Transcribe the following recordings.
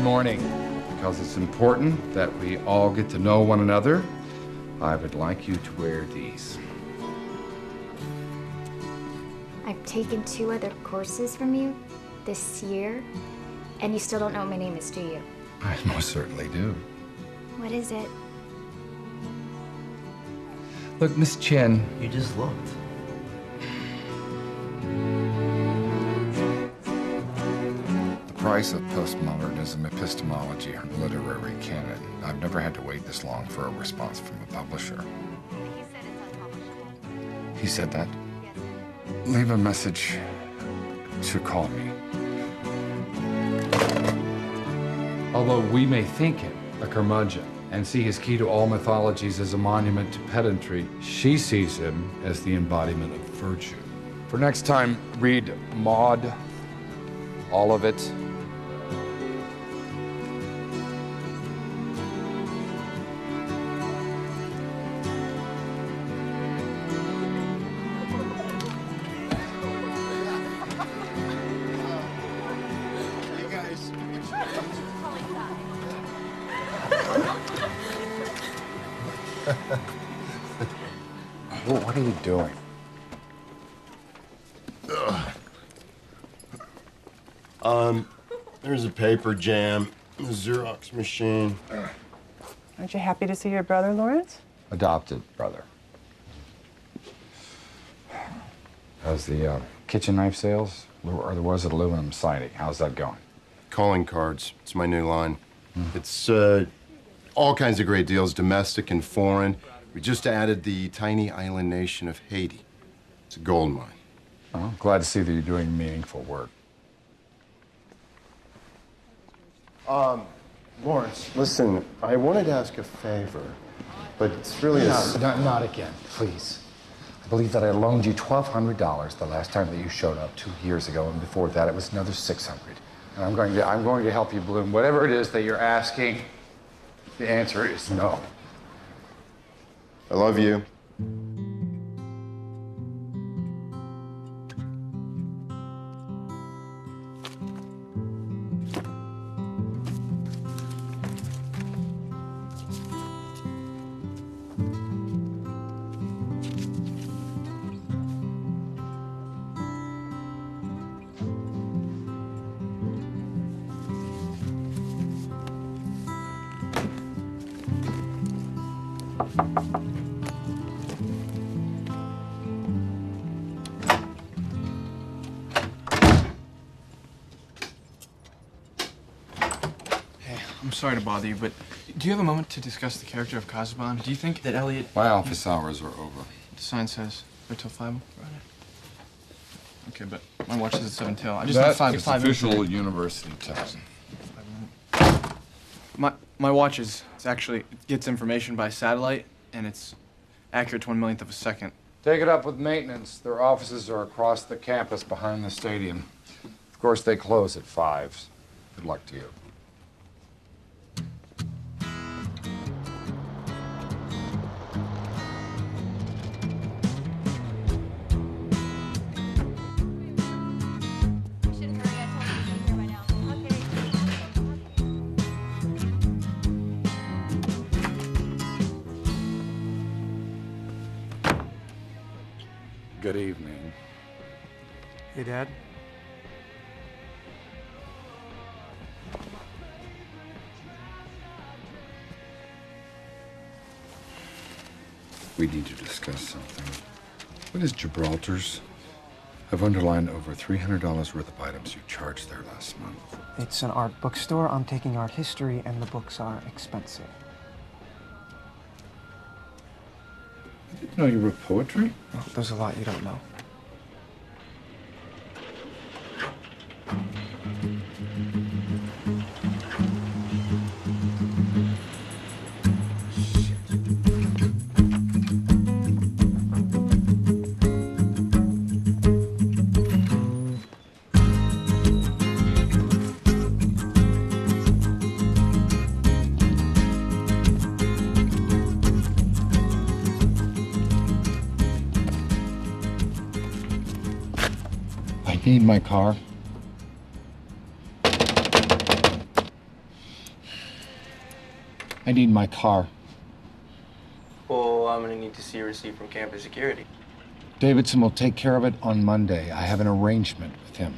morning. Because it's important that we all get to know one another, I would like you to wear these. I've taken 2 other courses from you this year, and you still don't know what my name is, do you? I most certainly do. What is it? Look, Miss Chen. You just looked. The price of postmodernism, epistemology, and literary canon. I've never had to wait this long for a response from a publisher. He said it's unpublishable. He said that? Leave a message to call me. Although we may think him a curmudgeon and see his key to all mythologies as a monument to pedantry, she sees him as the embodiment of virtue. For next time, read Maud, all of it. What are you doing? There's a paper jam, a Xerox machine. Aren't you happy to see your brother, Lawrence? Adopted brother. How's the kitchen knife sales? Or was it aluminum siding? How's that going? Calling cards. It's my new line. It's all kinds of great deals, domestic and foreign. We just added the tiny island nation of Haiti. It's a gold mine. Oh, glad to see that you're doing meaningful work. Lawrence, listen, I wanted to ask a favor, but it's really Not again, please. I believe that I loaned you $1,200 the last time that you showed up 2 years ago, and before that it was another $600. And I'm going to help you bloom. Whatever it is that you're asking, the answer is no. I love you. I'm sorry to bother you, but do you have a moment to discuss the character of Cosmopolitan? Do you think that Elliot... My office hours are over. The sign says they're till 5 Friday. Okay, but my watch says it's 7 till. I just That have five is minutes. official university time. My watch is actually, it gets information by satellite, and it's accurate to 1/1,000,000 of a second. Take it up with maintenance. Their offices are across the campus behind the stadium. Of course, they close at 5. Good luck to you. Good evening. Hey, Dad. We need to discuss something. What is Gibraltar's? I've underlined over $300 worth of items you charged there last month. It's an art bookstore. I'm taking art history, and the books are expensive. I didn't know you wrote poetry. Well, there's a lot you don't know. I need my car. I need my car. Well, I'm gonna need to see a receipt from campus security. Davidson will take care of it on Monday. I have an arrangement with him.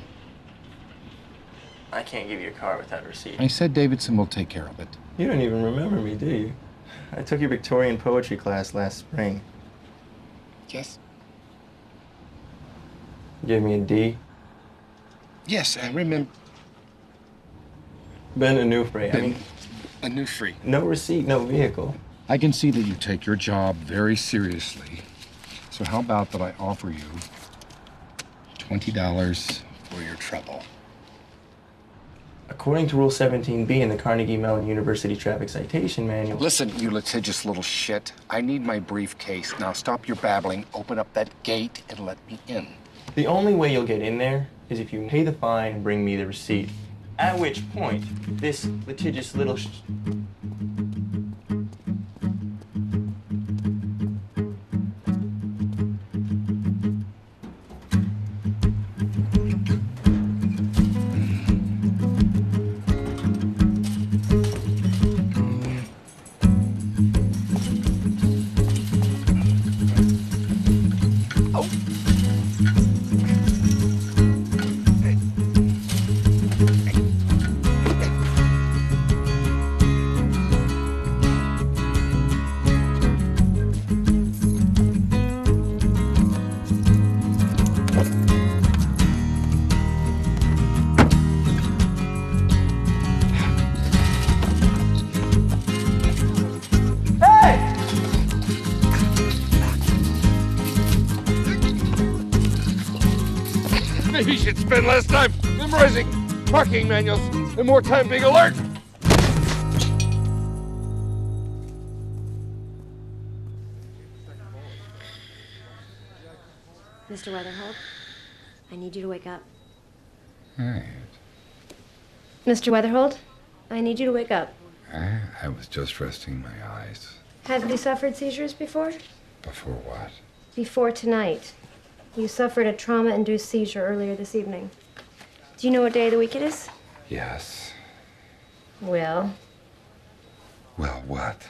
I can't give you a car without a receipt. I said Davidson will take care of it. You don't even remember me, do you? I took your Victorian poetry class last spring. Yes. You gave me a D. Yes, I remember. Ben Onufre. I mean, Onufre. no receipt, no vehicle. I can see that you take your job very seriously. So how about that I offer you $20 for your trouble? According to Rule 17B in the Carnegie Mellon University Traffic Citation Manual... Listen, you litigious little shit. I need my briefcase. Now stop your babbling, open up that gate, and let me in. The only way you'll get in there is if you pay the fine and bring me the receipt. At which point, this litigious little Maybe you should spend less time memorizing parking manuals and more time being alert. Mr. Wetherhold, I need you to wake up. Right. Mr. Wetherhold, I need you to wake up. I was just resting my eyes. Have you suffered seizures before? Before what? Before tonight. You suffered a trauma-induced seizure earlier this evening. Do you know what day of the week it is? Yes. Well, Well, what?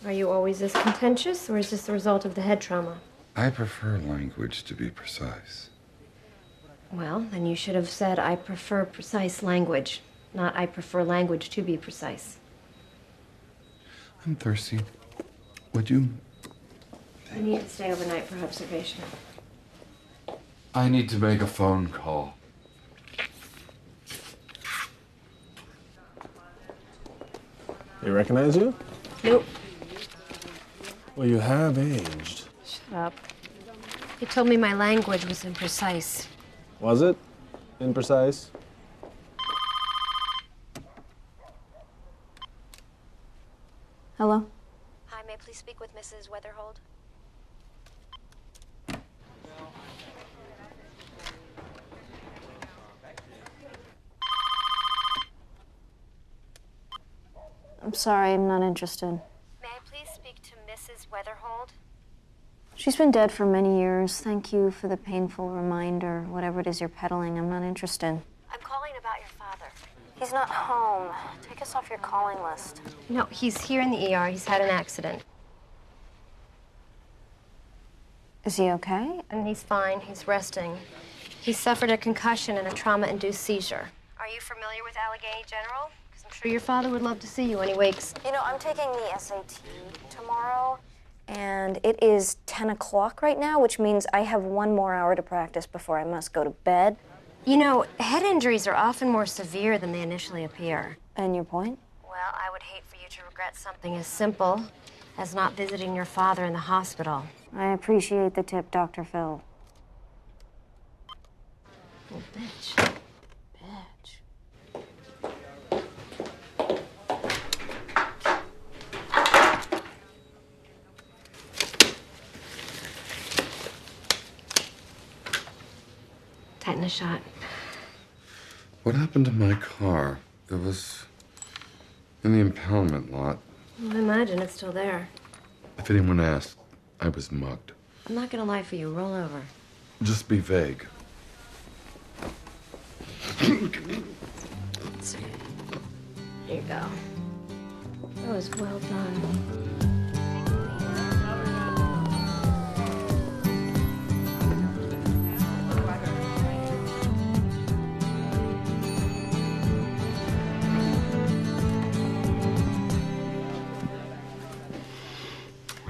are you always this contentious, or is this the result of the head trauma? I prefer language to be precise. Well, then you should have said, I prefer precise language, not I prefer language to be precise. I'm thirsty. Would you? You need to stay overnight for observation. I need to make a phone call. They recognize you? Nope. Well, you have aged. Shut up. You told me my language was imprecise. Was it? Imprecise? Hello? Hi, may I please speak with Mrs. Wetherhold? I'm sorry, I'm not interested. May I please speak to Mrs. Wetherhold? She's been dead for many years. Thank you for the painful reminder. Whatever it is you're peddling, I'm not interested. I'm calling about your father. He's not home. Take us off your calling list. No, he's here in the ER. He's had an accident. Is he okay? And he's fine. He's resting. He suffered a concussion and a trauma-induced seizure. Are you familiar with Allegheny General? Because I'm sure your father would love to see you when he wakes. You know, I'm taking the SAT tomorrow, and it is 10 o'clock right now, which means I have 1 more hour to practice before I must go to bed. You know, head injuries are often more severe than they initially appear. And your point? Well, I would hate for you to regret something as simple as not visiting your father in the hospital. I appreciate the tip, Dr. Phil. Oh, bitch. Tighten a shot. What happened to my car? It was in the impoundment lot. I imagine it's still there. If anyone asked, I was mugged. I'm not gonna lie for you. Roll over. Just be vague. Let's see. Here you go. That was well done.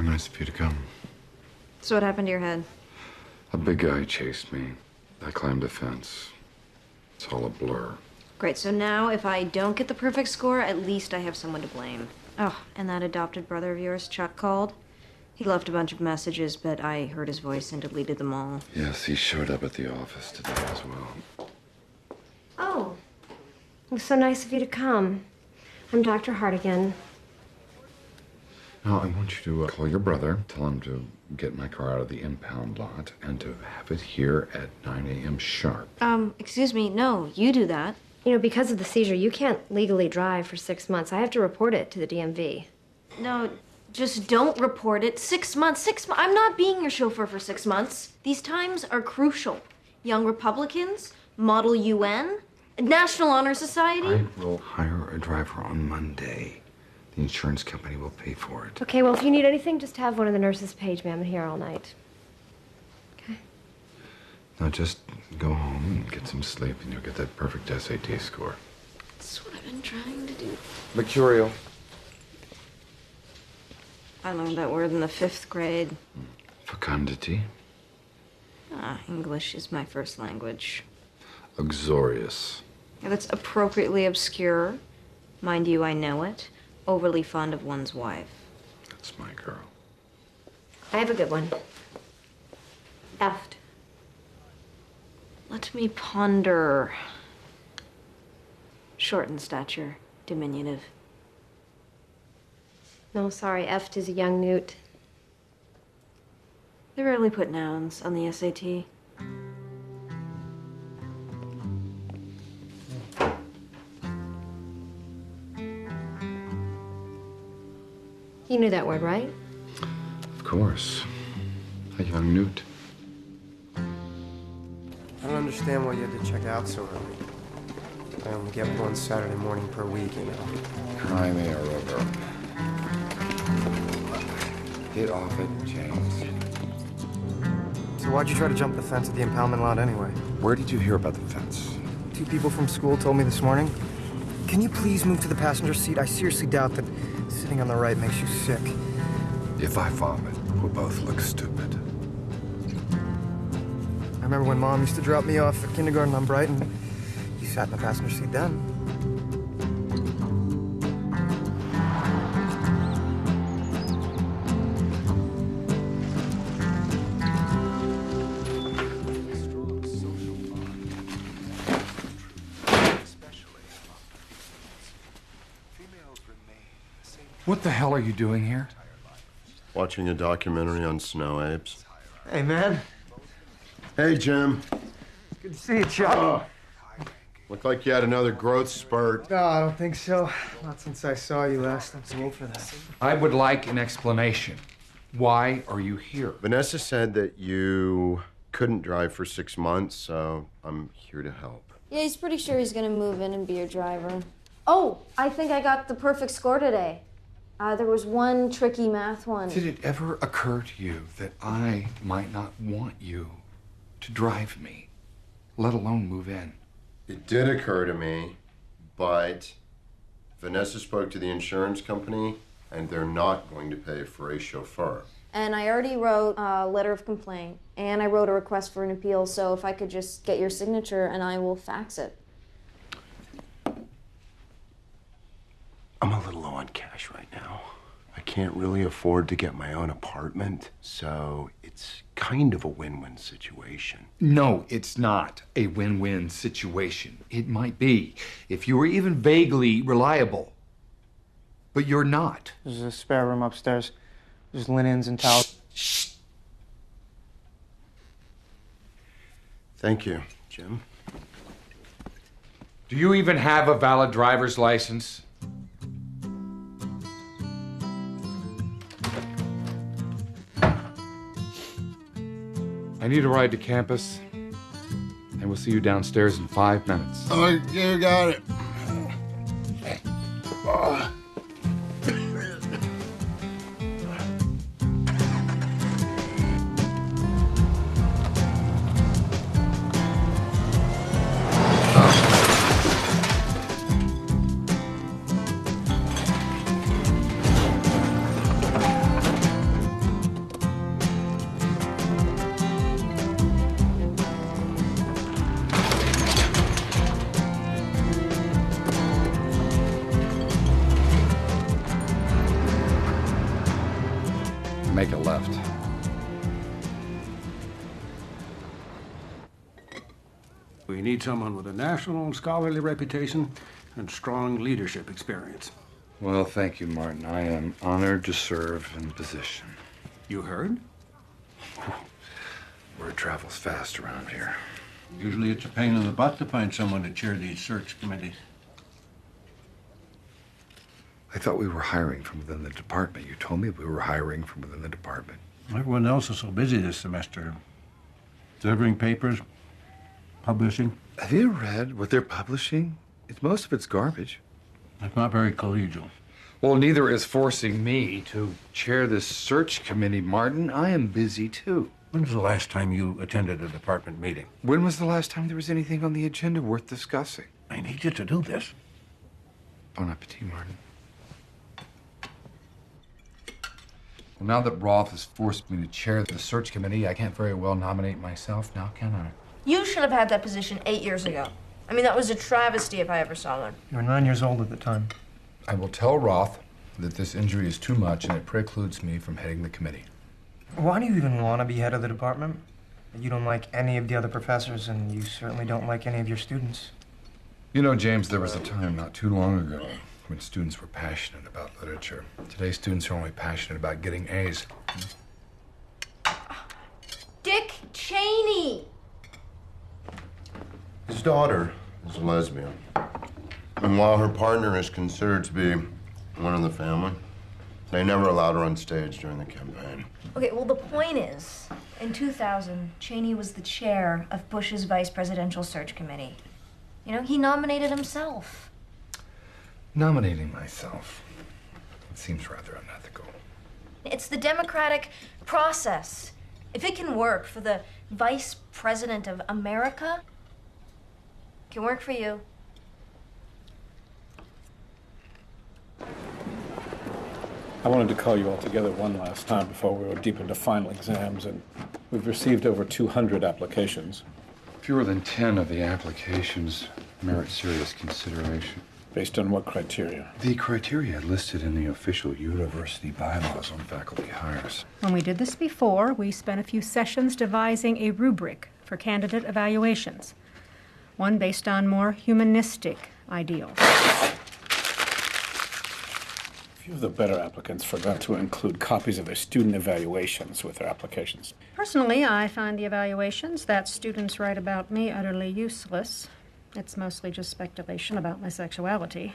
Nice of you to come. So what happened to your head? A big guy chased me. I climbed a fence. It's all a blur. Great, so now if I don't get the perfect score, at least I have someone to blame. Oh, and that adopted brother of yours, Chuck, called. He left a bunch of messages, but I heard his voice and deleted them all. Yes, he showed up at the office today as well. Oh, it was so nice of you to come. I'm Dr. Hartigan. Now, I want you to call your brother, tell him to get my car out of the impound lot, and to have it here at 9 a.m. sharp. Excuse me, no, you do that. You know, because of the seizure, you can't legally drive for 6 months. I have to report it to the DMV. No, just don't report it. 6 months, 6 months. I'm not being your chauffeur for 6 months. These times are crucial. Young Republicans, Model UN, National Honor Society. I will hire a driver on Monday. The insurance company will pay for it. Okay, well, if you need anything, just have one of the nurses page me. I'm here all night. Okay? Now just go home and get some sleep, and you'll get that perfect SAT score. That's what I've been trying to do. Mercurial. I learned that word in the 5th grade. Fecundity. English is my first language. Uxorious. Yeah, that's appropriately obscure. Mind you, I know it. Overly fond of one's wife. That's my girl. I have a good one. Effed. Let me ponder. Short in stature, diminutive. No, sorry, effed is a young newt. They rarely put nouns on the SAT. You knew that word, right? Of course. A young newt. I don't understand why you had to check out so early. I only get one Saturday morning per week, you know. Cry me a river. Get off it, James. So why'd you try to jump the fence at the impoundment lot anyway? Where did you hear about the fence? 2 people from school told me this morning. Can you please move to the passenger seat? I seriously doubt that sitting on the right makes you sick. If I vomit, we'll both look stupid. I remember when Mom used to drop me off at kindergarten on Brighton. You sat in the passenger seat then. What the hell are you doing here? Watching a documentary on snow apes. Hey, man. Hey, Jim. Good to see you, Chuck. Looked like you had another growth spurt. No, I don't think so. Not since I saw you last. I'm too old for that. I would like an explanation. Why are you here? Vanessa said that you couldn't drive for 6 months, so I'm here to help. Yeah, he's pretty sure he's gonna move in and be your driver. Oh, I think I got the perfect score today. There was one tricky math one. Did it ever occur to you that I might not want you to drive me, let alone move in? It did occur to me, but Vanessa spoke to the insurance company, and they're not going to pay for a chauffeur. And I already wrote a letter of complaint, and I wrote a request for an appeal, so if I could just get your signature, and I will fax it. I'm a little low on cash right now. I can't really afford to get my own apartment, so it's kind of a win-win situation. No, it's not a win-win situation. It might be, if you were even vaguely reliable. But you're not. There's a spare room upstairs. There's linens and towels. Shh. Thank you, Jim. Do you even have a valid driver's license? I need a ride to campus, and we'll see you downstairs in 5 minutes. Oh, you got it. make a left. We need someone with a national and scholarly reputation and strong leadership experience. Well, thank you, Martin. I am honored to serve in the position. You heard? Word travels fast around here. Usually it's a pain in the butt to find someone to chair these search committees. I thought we were hiring from within the department. You told me we were hiring from within the department. Everyone else is so busy this semester. Delivering papers, publishing. Have you read what they're publishing? Most of it's garbage. It's not very collegial. Well, neither is forcing me to chair this search committee, Martin. I am busy, too. When was the last time you attended a department meeting? When was the last time there was anything on the agenda worth discussing? I need you to do this. Bon appetit, Martin. Well, now that Roth has forced me to chair the search committee, I can't very well nominate myself now, can I? You should have had that position 8 years ago. I mean, that was a travesty if I ever saw one. You were 9 years old at the time. I will tell Roth that this injury is too much and it precludes me from heading the committee. Why do you even want to be head of the department? You don't like any of the other professors, and you certainly don't like any of your students. You know, James, there was a time not too long ago when students were passionate about literature. Today's students are only passionate about getting A's. Dick Cheney! His daughter is a lesbian. And while her partner is considered to be one of the family, they never allowed her on stage during the campaign. Okay, well, the point is, in 2000, Cheney was the chair of Bush's vice presidential search committee. You know, he nominated himself. Nominating myself. It seems rather unethical. It's the democratic process. If it can work for the vice president of America, it can work for you. I wanted to call you all together one last time before we were deep into final exams, and we've received over 200 applications. Fewer than 10 of the applications merit serious consideration. Based on what criteria? The criteria listed in the official university bylaws on faculty hires. When we did this before, we spent a few sessions devising a rubric for candidate evaluations, one based on more humanistic ideals. A few of the better applicants forgot to include copies of their student evaluations with their applications. Personally, I find the evaluations that students write about me utterly useless. It's mostly just speculation about my sexuality.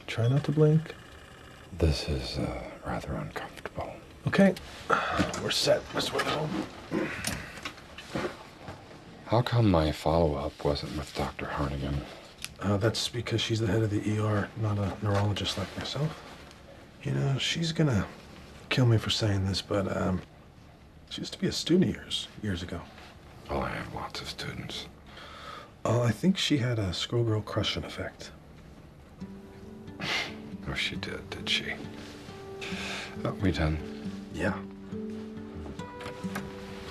Try not to blink. This is rather uncomfortable. Okay, we're set, Miss Wetherhold. How come my follow-up wasn't with Dr. Harnigan? That's because she's the head of the ER, not a neurologist like myself. You know, she's gonna kill me for saying this, but she used to be a student of yours years ago. Oh, I have lots of students. I think she had a schoolgirl crushing effect. Oh, she did she? We done? Yeah.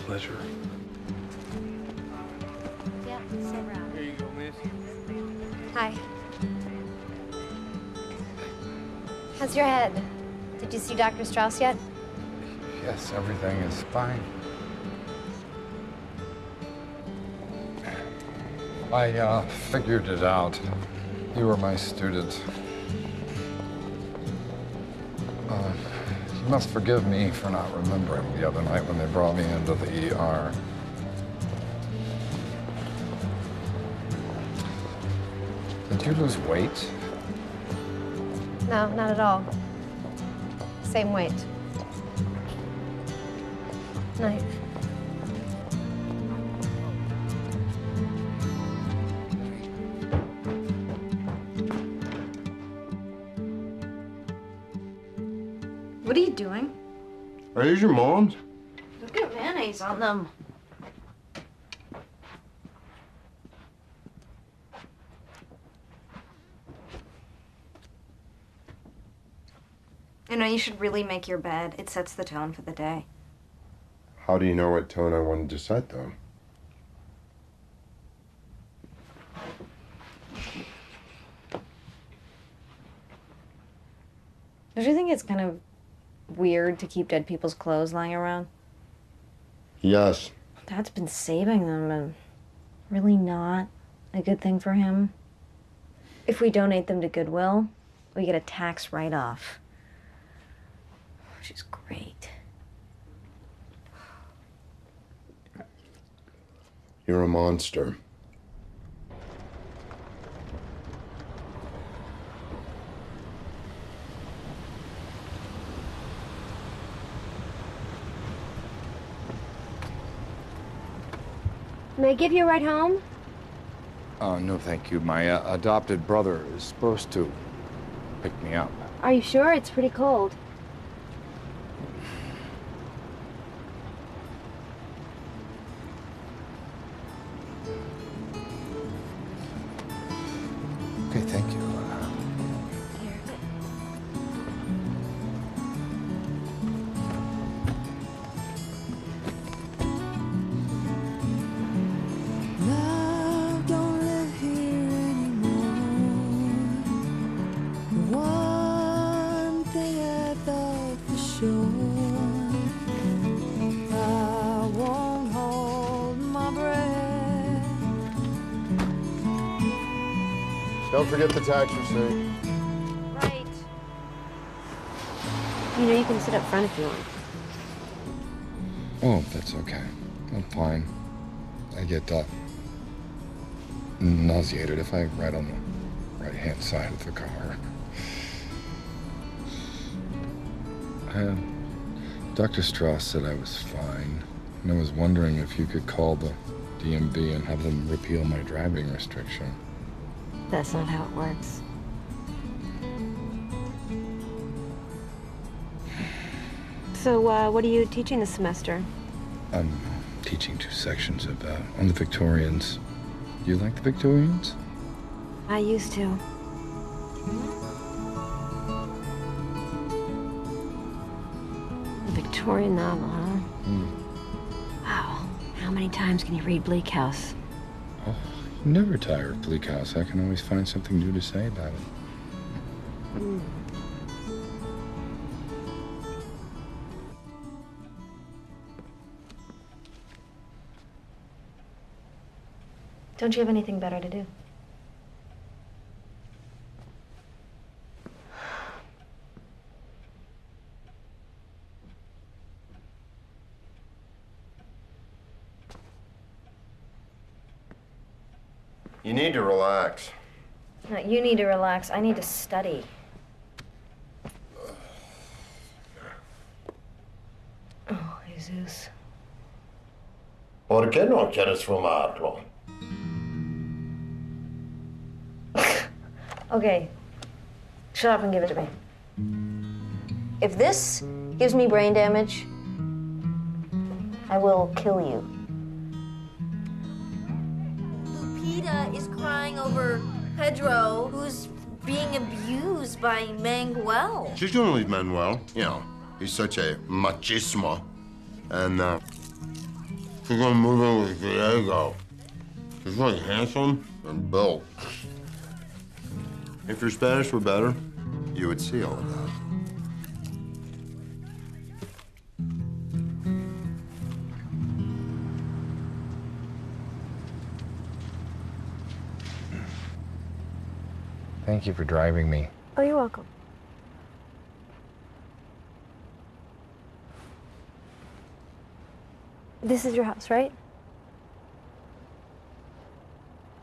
Pleasure. Yeah, sit around. Here you go, miss. Hi. How's your head? Did you see Dr. Strouse yet? Yes, everything is fine. I figured it out. You were my student. You must forgive me for not remembering the other night when they brought me into the ER. Did you lose weight? No, not at all. Same weight. Knife. What are you doing? Are these your mom's? Look at mayonnaise on them. You know, you should really make your bed. It sets the tone for the day. How do you know what tone I wanted to set, though? Don't you think it's kind of weird to keep dead people's clothes lying around? Yes. Dad's been saving them, and really not a good thing for him. If we donate them to Goodwill, we get a tax write-off, which is great. You're a monster. May I give you a ride home? No, thank you. My adopted brother is supposed to pick me up. Are you sure? It's pretty cold. Okay, thank you. Love don't live here anymore. One thing I thought for sure, I won't hold my breath. Don't forget the tax receipt. Right. You know, you can sit up front if you want. Oh, that's okay. I'm fine. I get nauseated if I ride on the right-hand side of the car. Dr. Strouse said I was fine, and I was wondering if you could call the DMV and have them repeal my driving restriction. That's not how it works. So, what are you teaching this semester? I'm teaching 2 sections of, on the Victorians. Do you like the Victorians? I used to. A Victorian novel, huh? Wow. How many times can you read Bleak House? Oh, you never tire of Bleak House. I can always find something new to say about it. Don't you have anything better to do? You need to relax. No, you need to relax. I need to study. Oh, Jesus. ¿Por qué no quieres fumarlo? Okay, shut up and give it to me. If this gives me brain damage, I will kill you. Lupita is crying over Pedro, who's being abused by Manuel. She's gonna leave Manuel. You know, he's such a machismo. And, she's gonna move in with Diego. He's really handsome and built. If your Spanish were better, you would see all of that. Thank you for driving me. Oh, you're welcome. This is your house, right?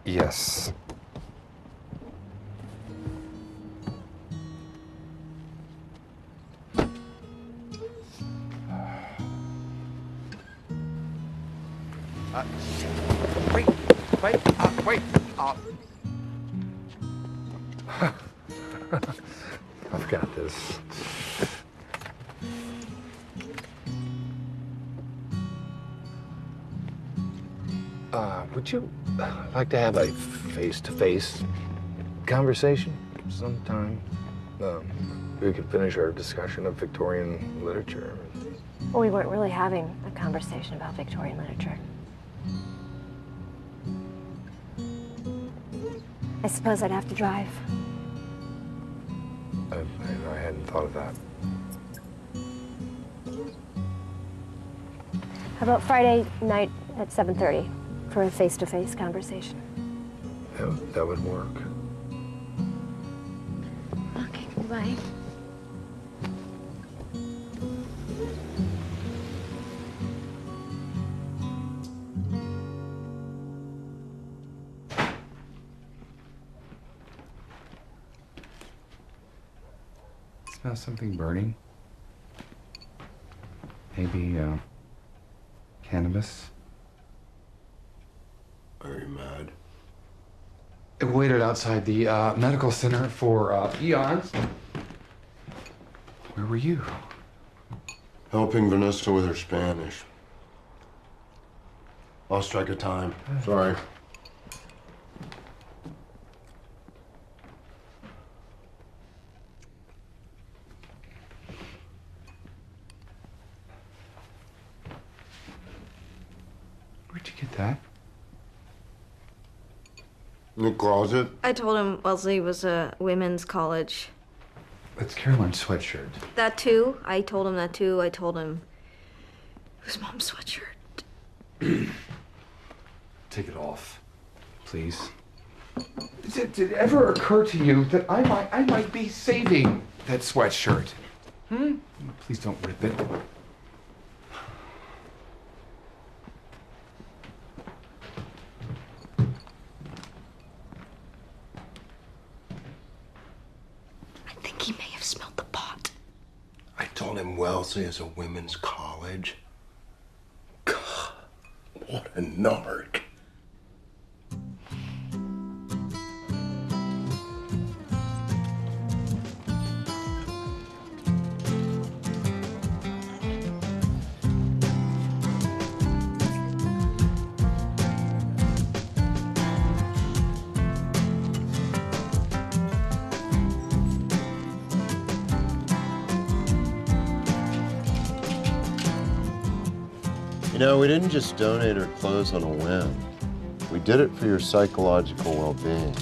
Yes. Wait. I've got this. Would you like to have a face-to-face conversation sometime? We could finish our discussion of Victorian literature. Well, we weren't really having a conversation about Victorian literature. I suppose I'd have to drive. I hadn't hadn't thought of that. How about Friday night at 7:30 for a face-to-face conversation? That would work. Okay, goodbye. Smell something burning? Maybe, cannabis? Are you mad? I waited outside the medical center for eons. Where were you? Helping Vanessa with her Spanish. Lost track of time. Sorry. Where'd you get that? In the closet? I told him Wellesley was a women's college. That's Caroline's sweatshirt. That too. I told him that too. I told him it was Mom's sweatshirt. Take it off, please. Did it ever occur to you that I might be saving that sweatshirt? Please don't rip it. I think he may have smelled the pot. I told him Wellesley is a women's college. God, what a narc. You know, we didn't just donate her clothes on a whim. We did it for your psychological well-being.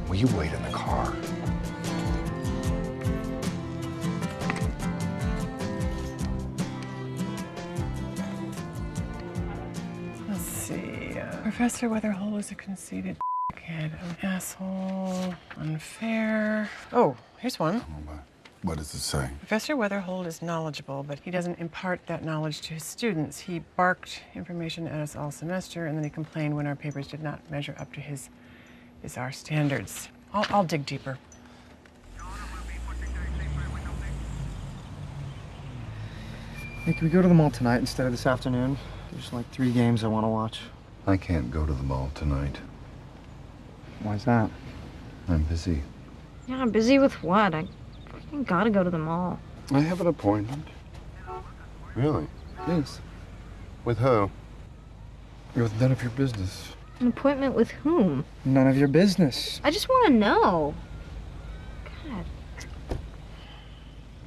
Will you wait in the car? Let's see. Professor Wetherhold is a conceited kid, an asshole, unfair. Oh, here's one. What does it say? Professor Wetherhold is knowledgeable, but he doesn't impart that knowledge to his students. He barked information at us all semester, and then he complained when our papers did not measure up to his our standards. I'll dig deeper. Hey, can we go to the mall tonight instead of this afternoon? There's like 3 games I want to watch. I can't go to the mall tonight. Why's that? I'm busy. Yeah, I'm busy with what? I gotta go to the mall. I have an appointment. Really? Yes. With who? With none of your business. An appointment with whom? None of your business. I just want to know. God.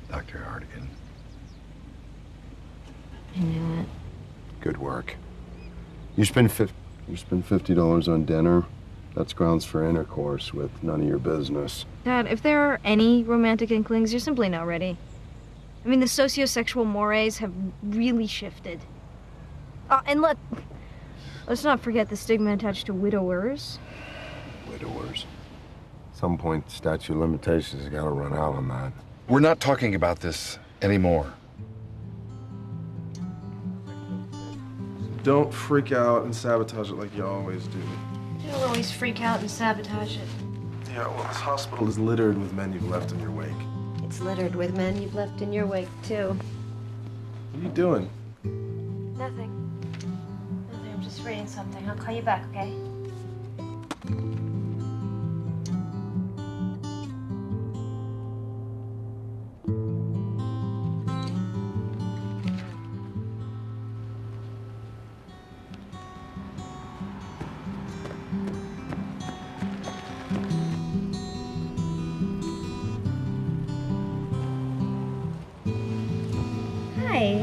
Dr. Hardigan. I knew it. Good work. You spend $50 on dinner. That's grounds for intercourse with none of your business. Dad, if there are any romantic inklings, you're simply not ready. I mean, the sociosexual mores have really shifted. And let's not forget the stigma attached to widowers. Widowers. At some point, statute of limitations has got to run out on that. We're not talking about this anymore. Don't freak out and sabotage it like you always do. You don't always freak out and sabotage it. Yeah, well, this hospital is littered with men you've left in your wake. It's littered with men you've left in your wake, too. What are you doing? Nothing. Nothing. I'm just reading something. I'll call you back, okay?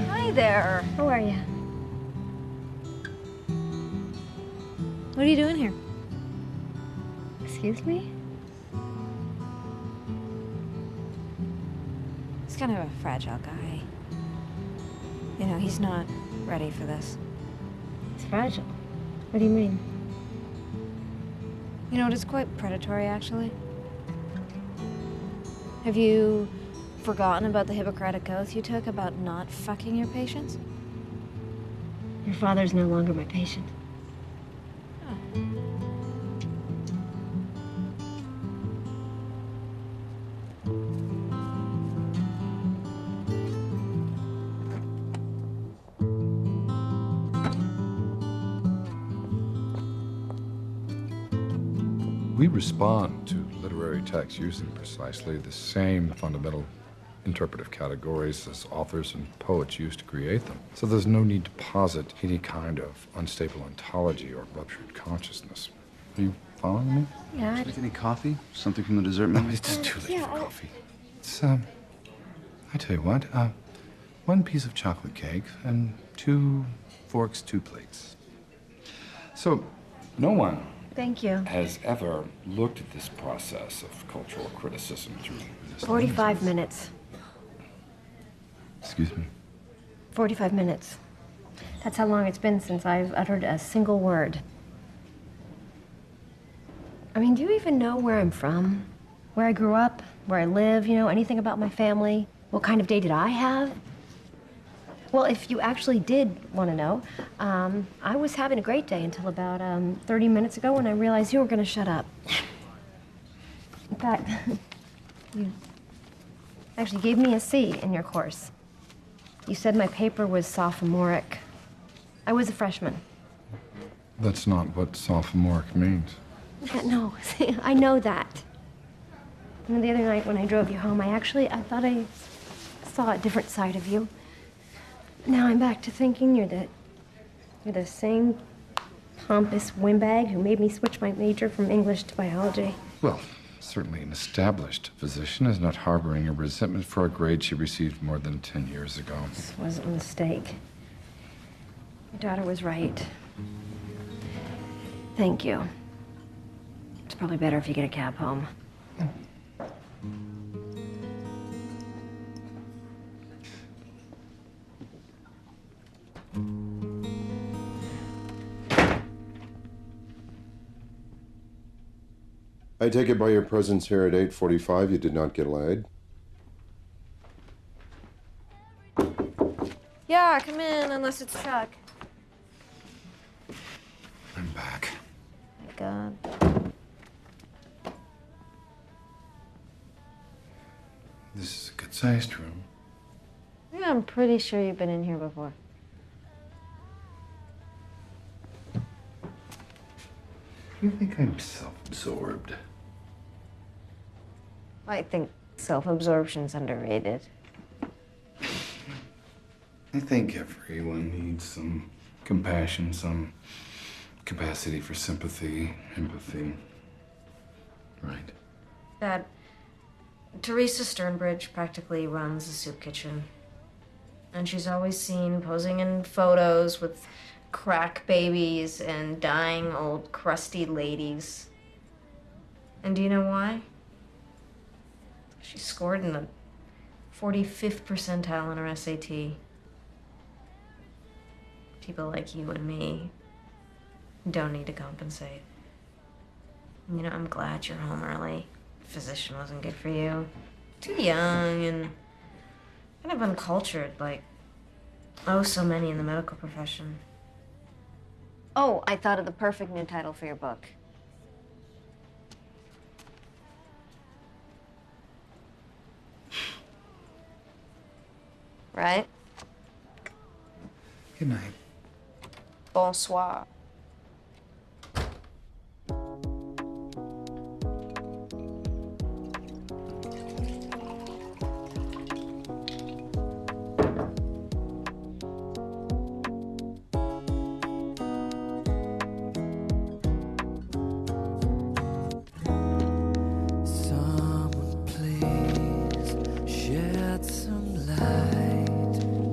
Hi there. How are you? What are you doing here? Excuse me? kind of a fragile guy. You know, he's not ready for this. It's fragile. What do you mean? You know, it is quite predatory, actually. Have you forgotten about the Hippocratic oath you took about not fucking your patients? Your father's no longer my patient. We respond to literary text using precisely the same fundamental interpretive categories as authors and poets use to create them. So there's no need to posit any kind of unstable ontology or ruptured consciousness. Are you following me? Yeah. Would you like any coffee? Something from the dessert menu? It's just too late for coffee. It's, I tell you what, 1 piece of chocolate cake and 2 forks, 2 plates. So, no one Thank you. has ever looked at this process of cultural criticism through this 45 minutes. Excuse me? 45 minutes. That's how long it's been since I've uttered a single word. I mean, do you even know where I'm from? Where I grew up? Where I live? You know, anything about my family? What kind of day did I have? Well, if you actually did want to know, I was having a great day until about 30 minutes ago when I realized you were going to shut up. In fact, you actually gave me a C in your course. You said my paper was sophomoric. I was a freshman. That's not what sophomoric means. No, I know that. And the other night when I drove you home, I thought I saw a different side of you. Now I'm back to thinking you're the same pompous windbag who made me switch my major from English to biology. Well, certainly an established physician is not harboring a resentment for a grade she received more than 10 years ago. This wasn't a mistake. Your daughter was right. Thank you. It's probably better if you get a cab home. I take it by your presence here at 8:45 you did not get laid? Yeah, come in, unless it's Chuck. I'm back. Thank God. This is a good-sized room. Yeah, I'm pretty sure you've been in here before. You think I'm self-absorbed? I think self-absorption's underrated. I think everyone needs some compassion, some capacity for sympathy, empathy. Right. Dad, Teresa Sternbridge practically runs the soup kitchen. And she's always seen posing in photos with crack babies and dying old crusty ladies. And do you know why? She scored in the 45th percentile in her SAT. People like you and me don't need to compensate. You know, I'm glad you're home early. Physician wasn't good for you. Too young and kind of uncultured, like, oh, so many in the medical profession. Oh, I thought of the perfect new title for your book. Right? Good night. Bonsoir. Someone please shed some light.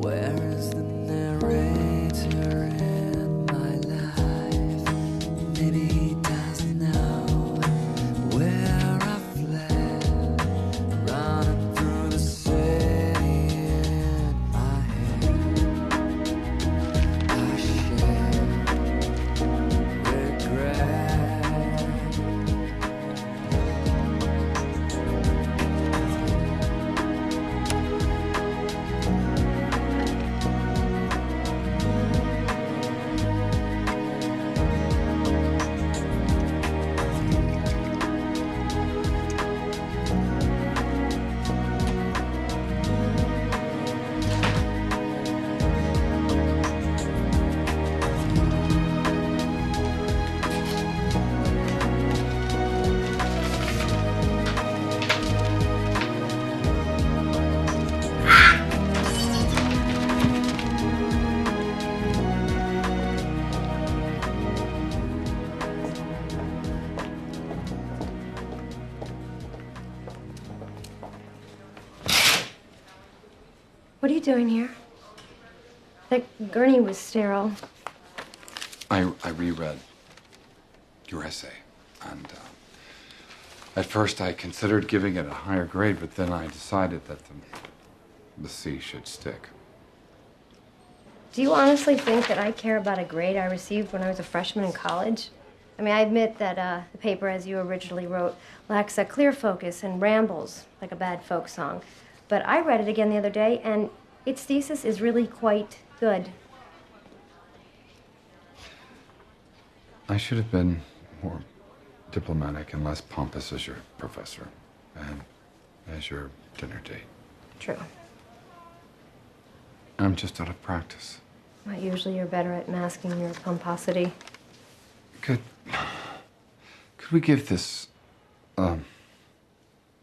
Where is the narrator in my life? Maybe he doesn't know where I fled, running through the city What are you doing here? That gurney was sterile. I reread your essay, and at first I considered giving it a higher grade, but then I decided that the C should stick. Do you honestly think that I care about a grade I received when I was a freshman in college? I mean, I admit that the paper, as you originally wrote, lacks a clear focus and rambles like a bad folk song. But I read it again the other day, and its thesis is really quite good. I should have been more diplomatic and less pompous as your professor, and as your dinner date. True. I'm just out of practice. Well, usually you're better at masking your pomposity. Could we give this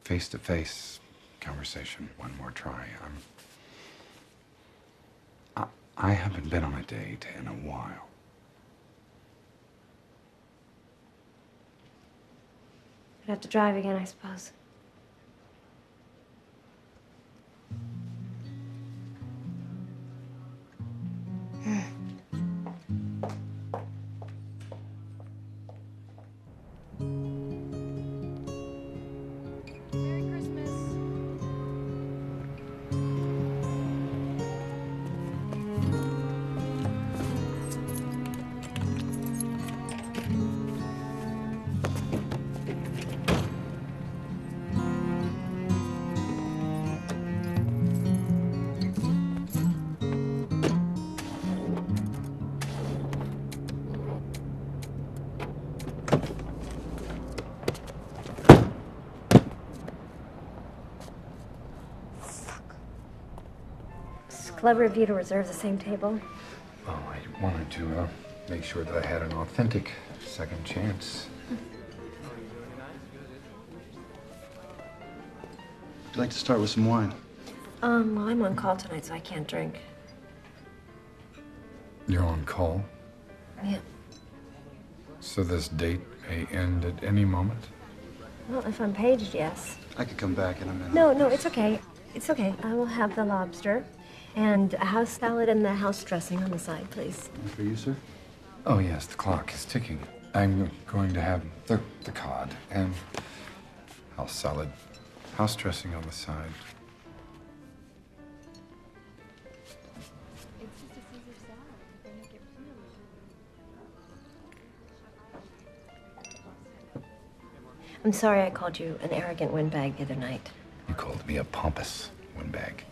face-to-face conversation one more try? I haven't been on a date in a while. I'd have to drive again, I suppose. Clever of you to reserve the same table. Oh, I wanted to make sure that I had an authentic second chance. Would you like to start with some wine? Well, I'm on call tonight, so I can't drink. You're on call? Yeah. So this date may end at any moment? Well, if I'm paged, yes. I could come back in a minute. No, it's okay. It's okay. I will have the lobster and a house salad and the house dressing on the side, please. And for you, sir? Oh, yes, the clock is ticking. I'm going to have the cod and house salad, house dressing on the side. I'm sorry I called you an arrogant windbag the other night. You called me a pompous windbag.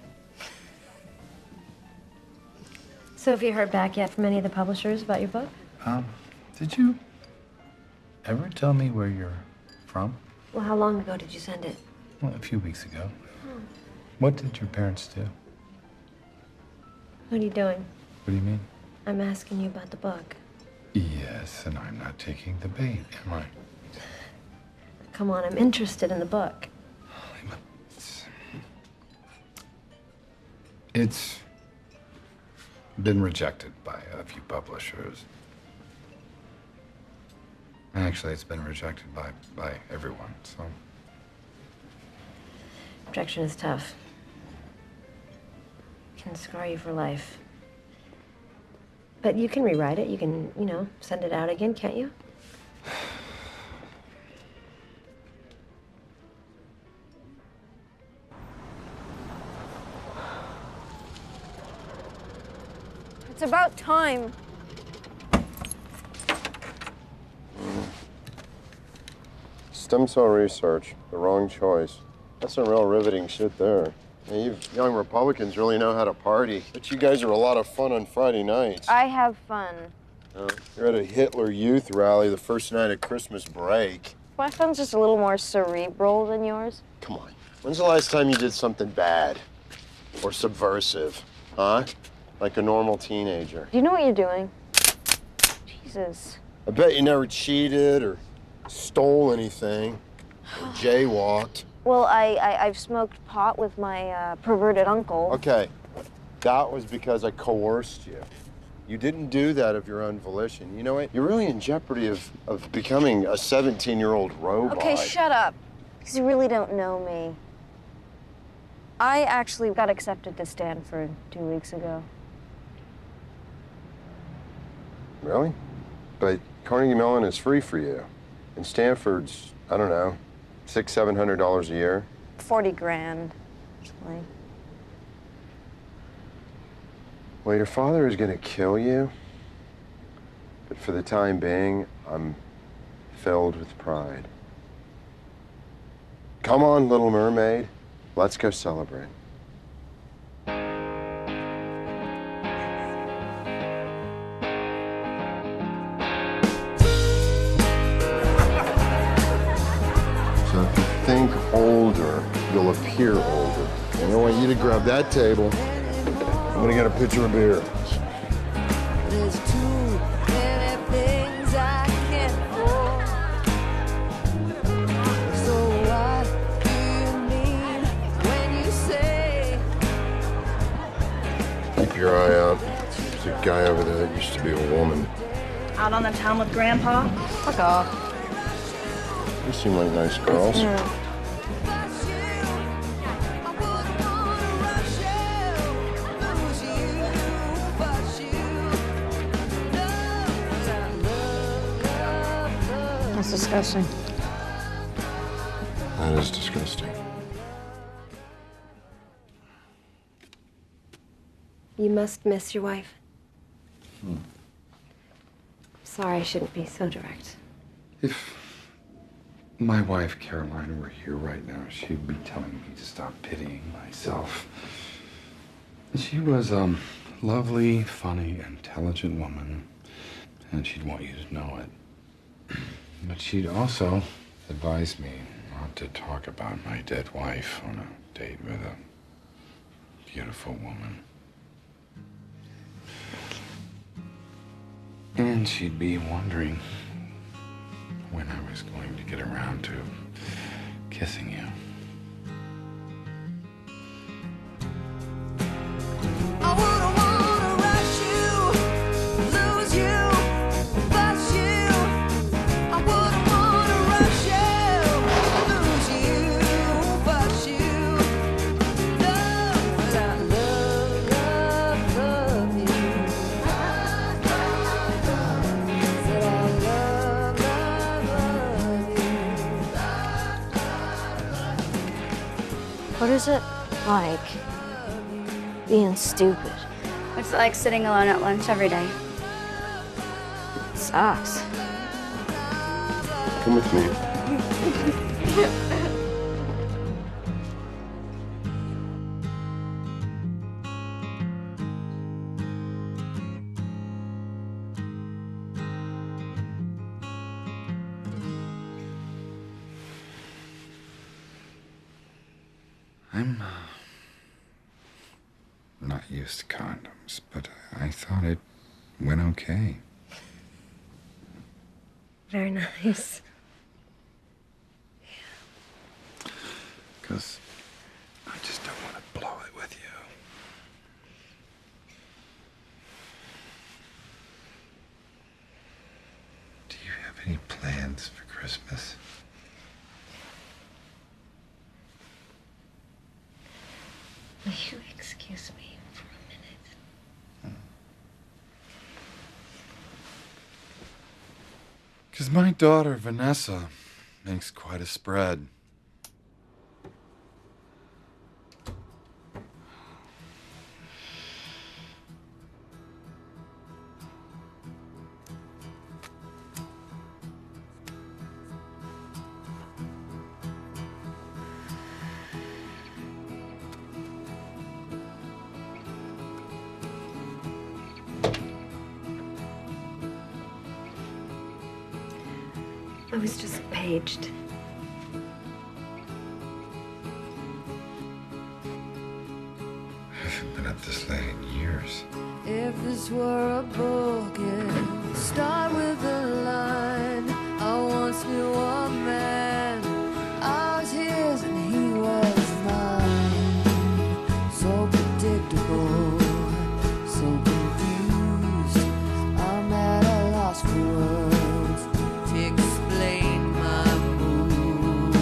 So have you heard back yet from any of the publishers about your book? Did you ever tell me where you're from? Well, how long ago did you send it? Well, a few weeks ago. What did your parents do? What are you doing? What do you mean? I'm asking you about the book. Yes, and I'm not taking the bait, am I? Come on, I'm interested in the book. It's been rejected by a few publishers. Actually, it's been rejected by everyone, so. Rejection is tough. It can scar you for life. But you can rewrite it. You can, send it out again, can't you? It's about time. Stem cell research, the wrong choice. That's some real riveting shit there. Hey, you young Republicans really know how to party. But you guys are a lot of fun on Friday nights. I have fun. You're at a Hitler Youth rally the first night of Christmas break. My fun's just a little more cerebral than yours. Come on. When's the last time you did something bad? Or subversive? Huh? Like a normal teenager. Do you know what you're doing? Jesus. I bet you never cheated or stole anything or jaywalked. Well, I've smoked pot with my perverted uncle. Okay, that was because I coerced you. You didn't do that of your own volition. You know what? You're really in jeopardy of becoming a 17-year-old robot. Okay, shut up. Because you really don't know me. I actually got accepted to Stanford 2 weeks ago. Really? But Carnegie Mellon is free for you. And Stanford's, I don't know, $600–700 a year. 40 grand, actually. Well, your father is gonna kill you. But for the time being, I'm filled with pride. Come on, Little Mermaid. Let's go celebrate. So if you think older, you'll appear older. And I want you to grab that table. I'm gonna get a pitcher of beer. There's too many things I can't afford. So what do you mean when you say? Keep your eye out. There's a guy over there that used to be a woman. Out on the town with Grandpa? Fuck off. You seem like nice girls. That's disgusting. That is disgusting. You must miss your wife. Sorry, I shouldn't be so direct. If my wife, Caroline, were here right now, she'd be telling me to stop pitying myself. She was a lovely, funny, intelligent woman, and she'd want you to know it. But she'd also advise me not to talk about my dead wife on a date with a beautiful woman. And she'd be wondering when I was going to get around to kissing you. I wouldn't wanna rush you, lose you, bust you. I wouldn't wanna rush you, lose you, bust you. Love, I love, love, love you. Said I love, love, love you. What is it like being stupid? It's like sitting alone at lunch every day. Sucks. Come with me. I'm not used to condoms, but I thought it went okay. Very nice. Because I just don't want to blow it with you. Do you have any plans for Christmas? Will you excuse me for a minute? Because my daughter, Vanessa, makes quite a spread. I was just paged. I haven't been up this late in years. If this were a book, it would start with a line. I once knew a man, I was his and he was mine. So predictable, so confused. I'm at a loss for words to explain my mood.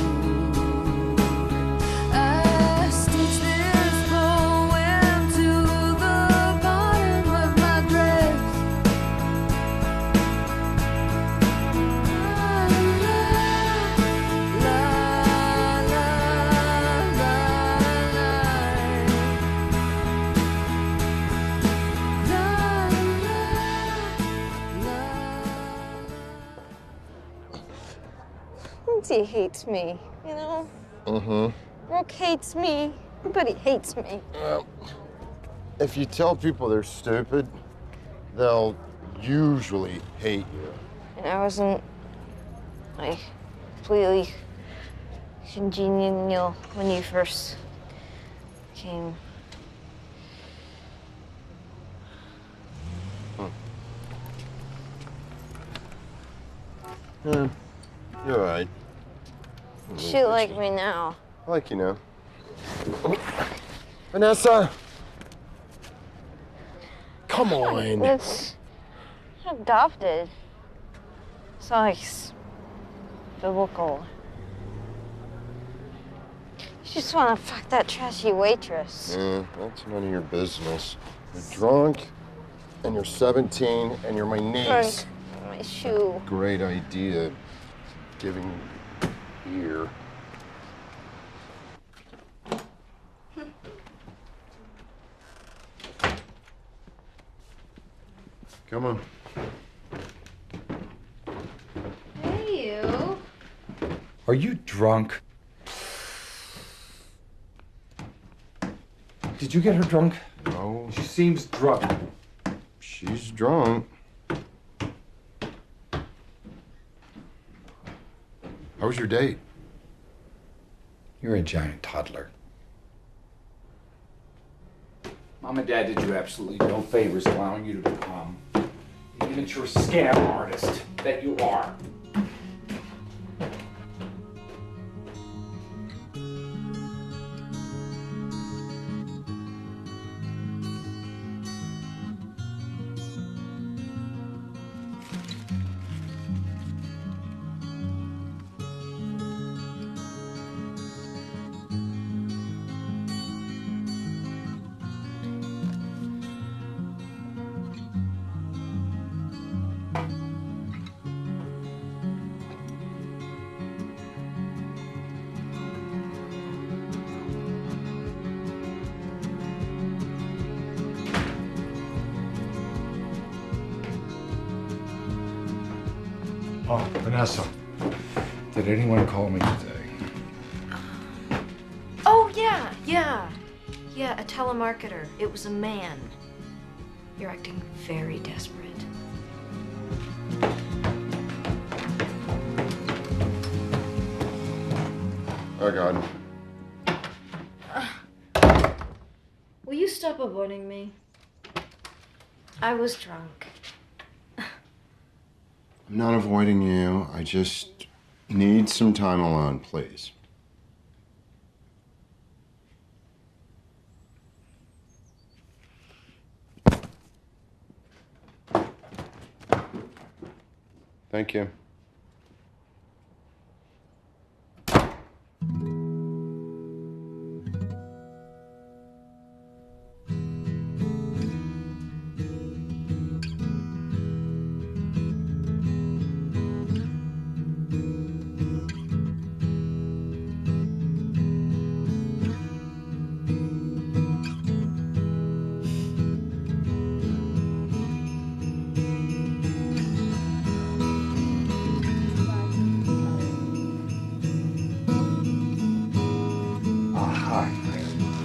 I stitched this Lindsay hates me, you know? Brooke hates me. Everybody hates me. Well, if you tell people they're stupid, they'll usually hate you. And I wasn't, like, completely congenial when you first came. Yeah, you're right. She like me now. I like you now. Vanessa! Come on. It's adopted. It's like biblical. You just want to fuck that trashy waitress. Yeah, that's none of your business. You're drunk, and you're 17, and you're my niece. Drunk. My shoe. Great idea. Giving beer. Come on. Hey, you. Are you drunk? Did you get her drunk? No. She seems drunk. She's drunk. How was your date? You're a giant toddler. Mom and Dad did you absolutely no favors allowing you to become the immature scam artist that you are. Oh, Vanessa, did anyone call me today? Oh, yeah. A telemarketer. It was a man. You're acting very desperate. Oh, God. Will you stop avoiding me? I was drunk. I'm not avoiding you. I just need some time alone, please. Thank you.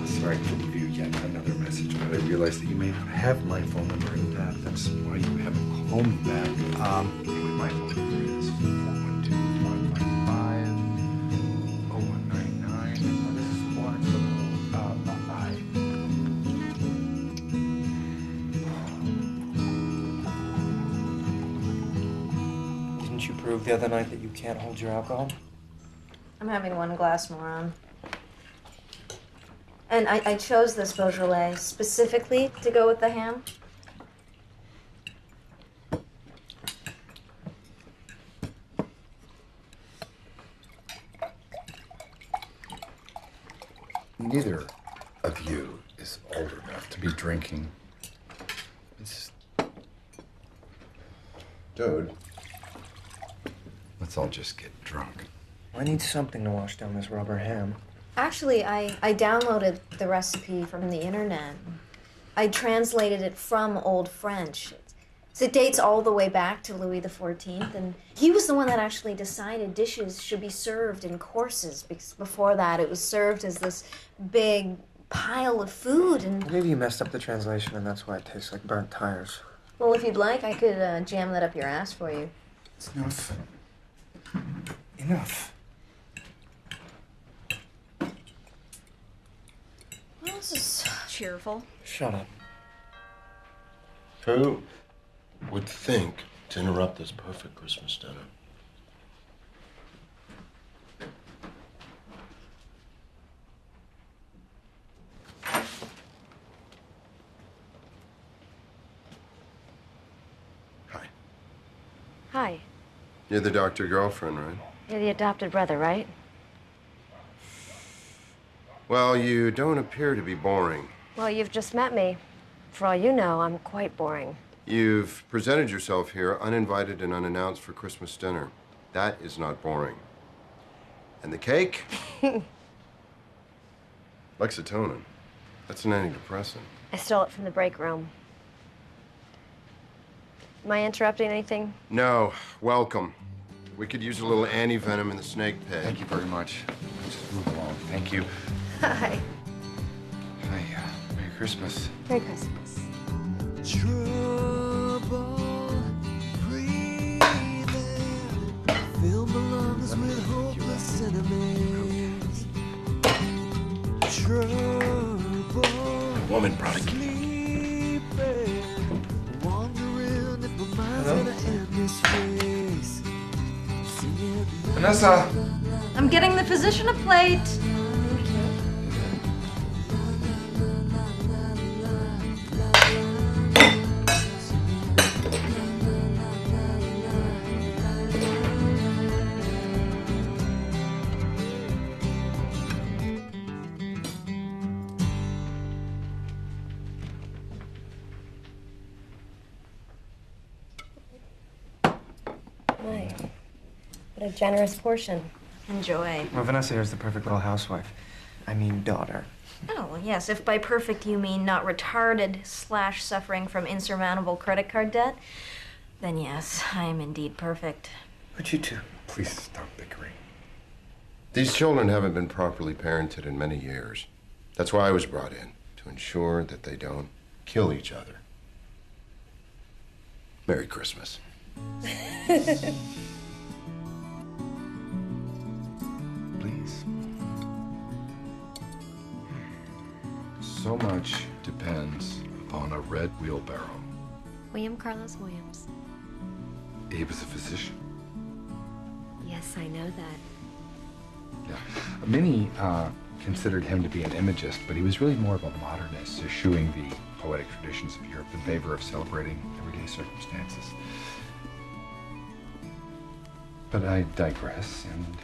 Sorry to leave you yet another message, but I realized that you may not have my phone number, and that's why you haven't called me back. Anyway, my phone number is 412-555-0199. This is Bye. Didn't you prove the other night that you can't hold your alcohol? I'm having one glass more on. And I chose this Beaujolais specifically to go with the ham. Neither of you is old enough to be drinking. Dude. Let's all just get drunk. I need something to wash down this rubber ham. Actually, I downloaded the recipe from the internet. I translated it from Old French. So it dates all the way back to Louis XIV, and he was the one that actually decided dishes should be served in courses, because before that it was served as this big pile of food. And Maybe you messed up the translation and that's why it tastes like burnt tires. well, if you'd like, I could jam that up your ass for you. It's enough. Enough. Well, this is cheerful. Shut up. Who would think to interrupt this perfect Christmas dinner? Hi. You're the doctor girlfriend, right? You're the adopted brother, right? Well, you don't appear to be boring. Well, you've just met me. For all you know, I'm quite boring. You've presented yourself here uninvited and unannounced for Christmas dinner. That is not boring. And the cake? Lexitonin. That's an antidepressant. I stole it from the break room. Am I interrupting anything? No, welcome. We could use a little anti-venom in the snake pit. Thank you very much. Let's just move along. Thank you. Hi. Hi, Merry Christmas. Merry Christmas. Trouble breathing. Fill my lungs with hopeless enemies. Trouble. Woman brought a sleeping. Wondering if my mind's gonna end this race. Vanessa! I'm getting the physician a plate. My, what a generous portion. Enjoy. Well, Vanessa here's the perfect little housewife. I mean, daughter. Oh, yes, if by perfect you mean not retarded / suffering from insurmountable credit card debt, then yes, I am indeed perfect. But you two. Please stop bickering. These children haven't been properly parented in many years. That's why I was brought in, to ensure that they don't kill each other. Merry Christmas. Please. So much depends upon a red wheelbarrow. William Carlos Williams. He was a physician. Yes, I know that. Yeah. Many considered him to be an imagist, but he was really more of a modernist, eschewing the poetic traditions of Europe in favor of celebrating everyday circumstances. But I digress, and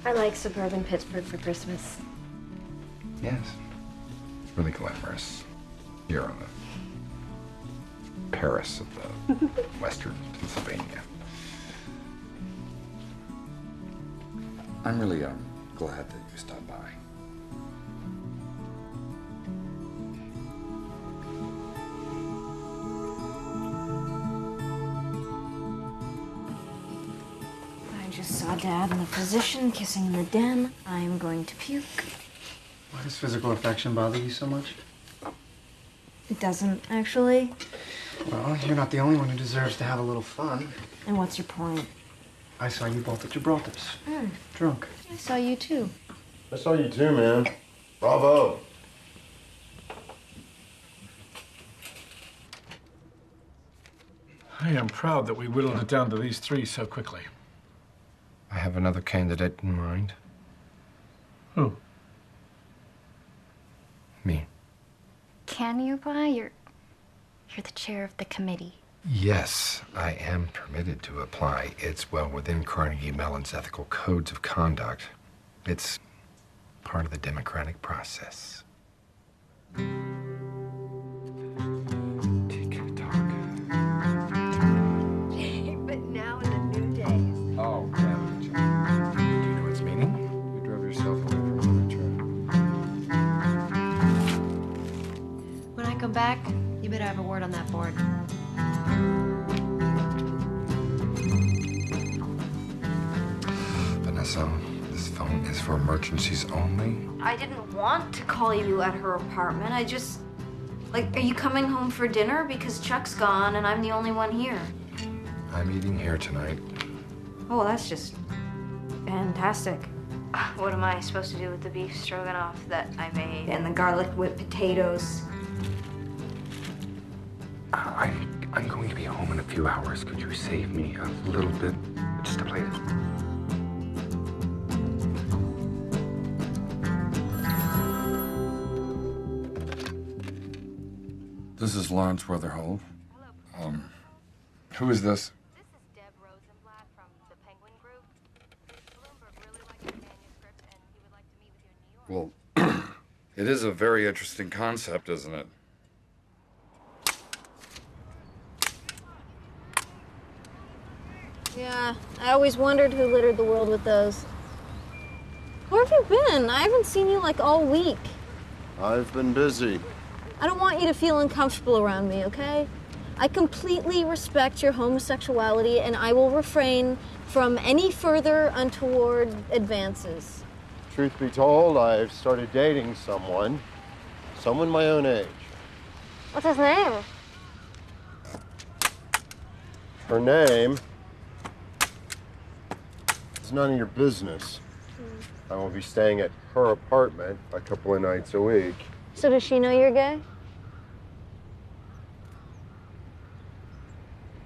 I like suburban Pittsburgh for Christmas. yes, it's really glamorous. Here on the Paris of the Western Pennsylvania. I'm really glad that you stopped by. I just saw Dad and the physician kissing in the den. I'm going to puke. Why does physical affection bother you so much? It doesn't, actually. Well, you're not the only one who deserves to have a little fun. And what's your point? I saw you both at Gibraltar's. Drunk. I saw you too. I saw you too, man. Bravo. I am proud that we whittled it down to these three so quickly. I have another candidate in mind. Who? Me. Can you apply? You're the chair of the committee. Yes, I am permitted to apply. It's well within Carnegie Mellon's ethical codes of conduct. It's part of the democratic process. But now in the new days. Oh, yeah. Do you know its meaning? You drove yourself away from the return. When I come back, you better to have a word on that board. Vanessa, this phone is for emergencies only. I didn't want to call you at her apartment. I just... Like, are you coming home for dinner? Because Chuck's gone and I'm the only one here. I'm eating here tonight. Oh, that's just fantastic. What am I supposed to do with the beef stroganoff that I made and the garlic whipped potatoes? I'm going to be home in a few hours. Could you save me a little bit? Just a plate. This is Lawrence Wetherhold. Who is this? Well, it is a very interesting concept, isn't it? Yeah, I always wondered who littered the world with those. Where have you been? I haven't seen you like all week. I've been busy. I don't want you to feel uncomfortable around me, okay? I completely respect your homosexuality and I will refrain from any further untoward advances. Truth be told, I've started dating someone my own age. What's his name? Her name is none of your business. I will be staying at her apartment a couple of nights a week. So does she know you're gay?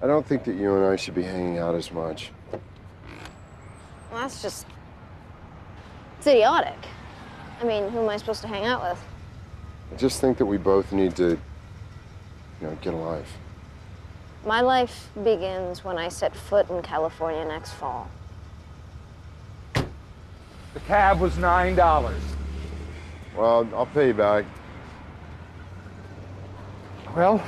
I don't think that you and I should be hanging out as much. Well, that's just... It's idiotic. I mean, who am I supposed to hang out with? I just think that we both need to, get a life. My life begins when I set foot in California next fall. The cab was $9. Well, I'll pay you back. Well,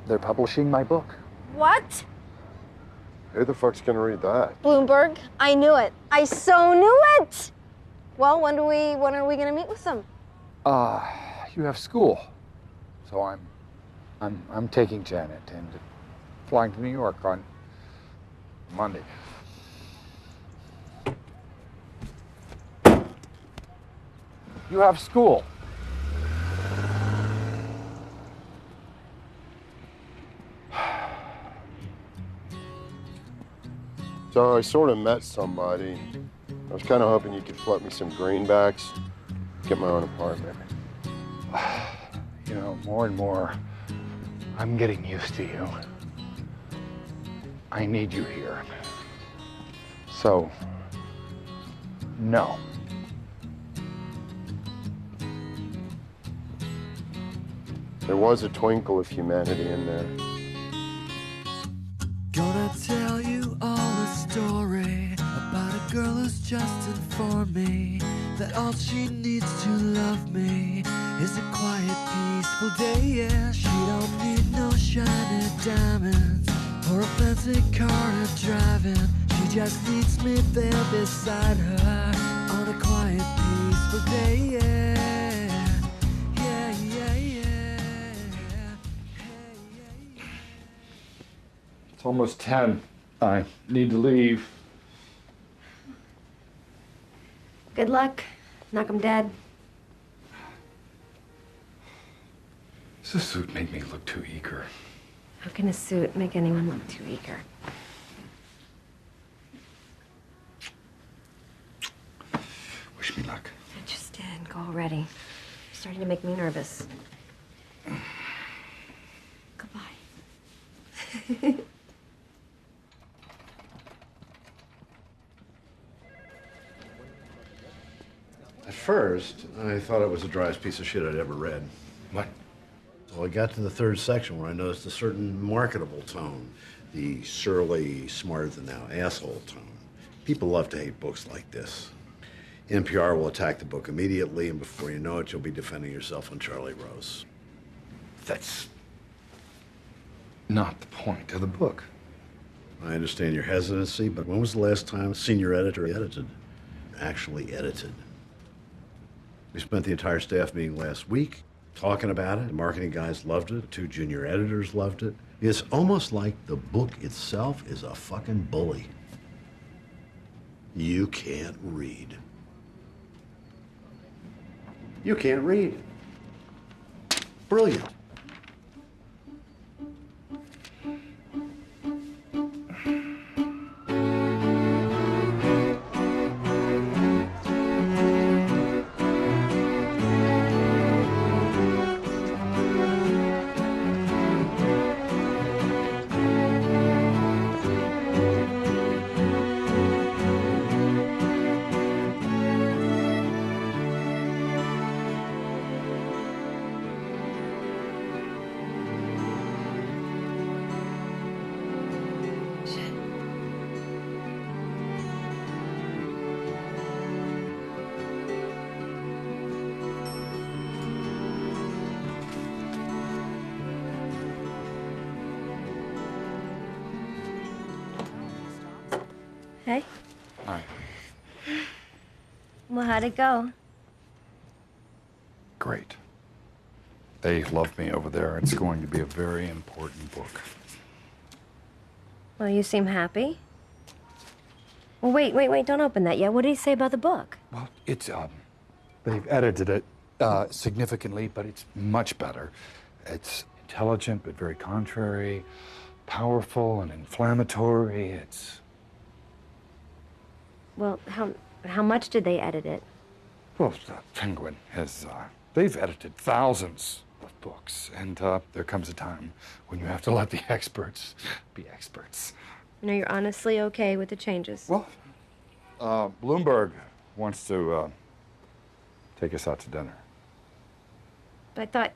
they're publishing my book. What? Who the fuck's gonna read that? Bloomberg? I knew it. I so knew it! Well, when are we gonna meet with them? You have school. So I'm taking Janet and flying to New York on Monday. You have school. So I sort of met somebody. I was kind of hoping you could flip me some greenbacks, get my own apartment. More and more, I'm getting used to you. I need you here. So, no. There was a twinkle of humanity in there. Gonna tell you all a story about a girl who's just informed me that all she needs to love me is a quiet, peaceful day. Yeah, she don't need no shiny diamonds or a fancy car to drive in. She just needs me there beside her on a quiet, peaceful day. Yeah, yeah, yeah, yeah. It's almost 10. I need to leave. Good luck. Knock 'em dead. Does this suit make me look too eager? How can a suit make anyone look too eager? Wish me luck. I just did. Go already. You're starting to make me nervous. Goodbye. At first, I thought it was the driest piece of shit I'd ever read. What? Well, I got to the third section where I noticed a certain marketable tone, the surly, smarter-than-thou asshole tone. People love to hate books like this. NPR will attack the book immediately, and before you know it, you'll be defending yourself on Charlie Rose. That's not the point of the book. I understand your hesitancy, but when was the last time a senior editor edited? Actually edited. We spent the entire staff meeting last week. talking about it. The marketing guys loved it. 2 junior editors loved it. It's almost like the book itself is a fucking bully. You can't read. You can't read. Brilliant. Hey. Hi. Well, how'd it go? Great. They love me over there. It's going to be a very important book. Well, you seem happy. Well, wait, don't open that yet. What did he say about the book? Well, it's, they've edited it significantly, but it's much better. It's intelligent, but very contrary, powerful and inflammatory. It's... Well, how much did they edit it? Well, Penguin has, they've edited thousands of books, and there comes a time when you have to let the experts be experts. You know, you're honestly okay with the changes? Well, Bloomberg wants to take us out to dinner. But I thought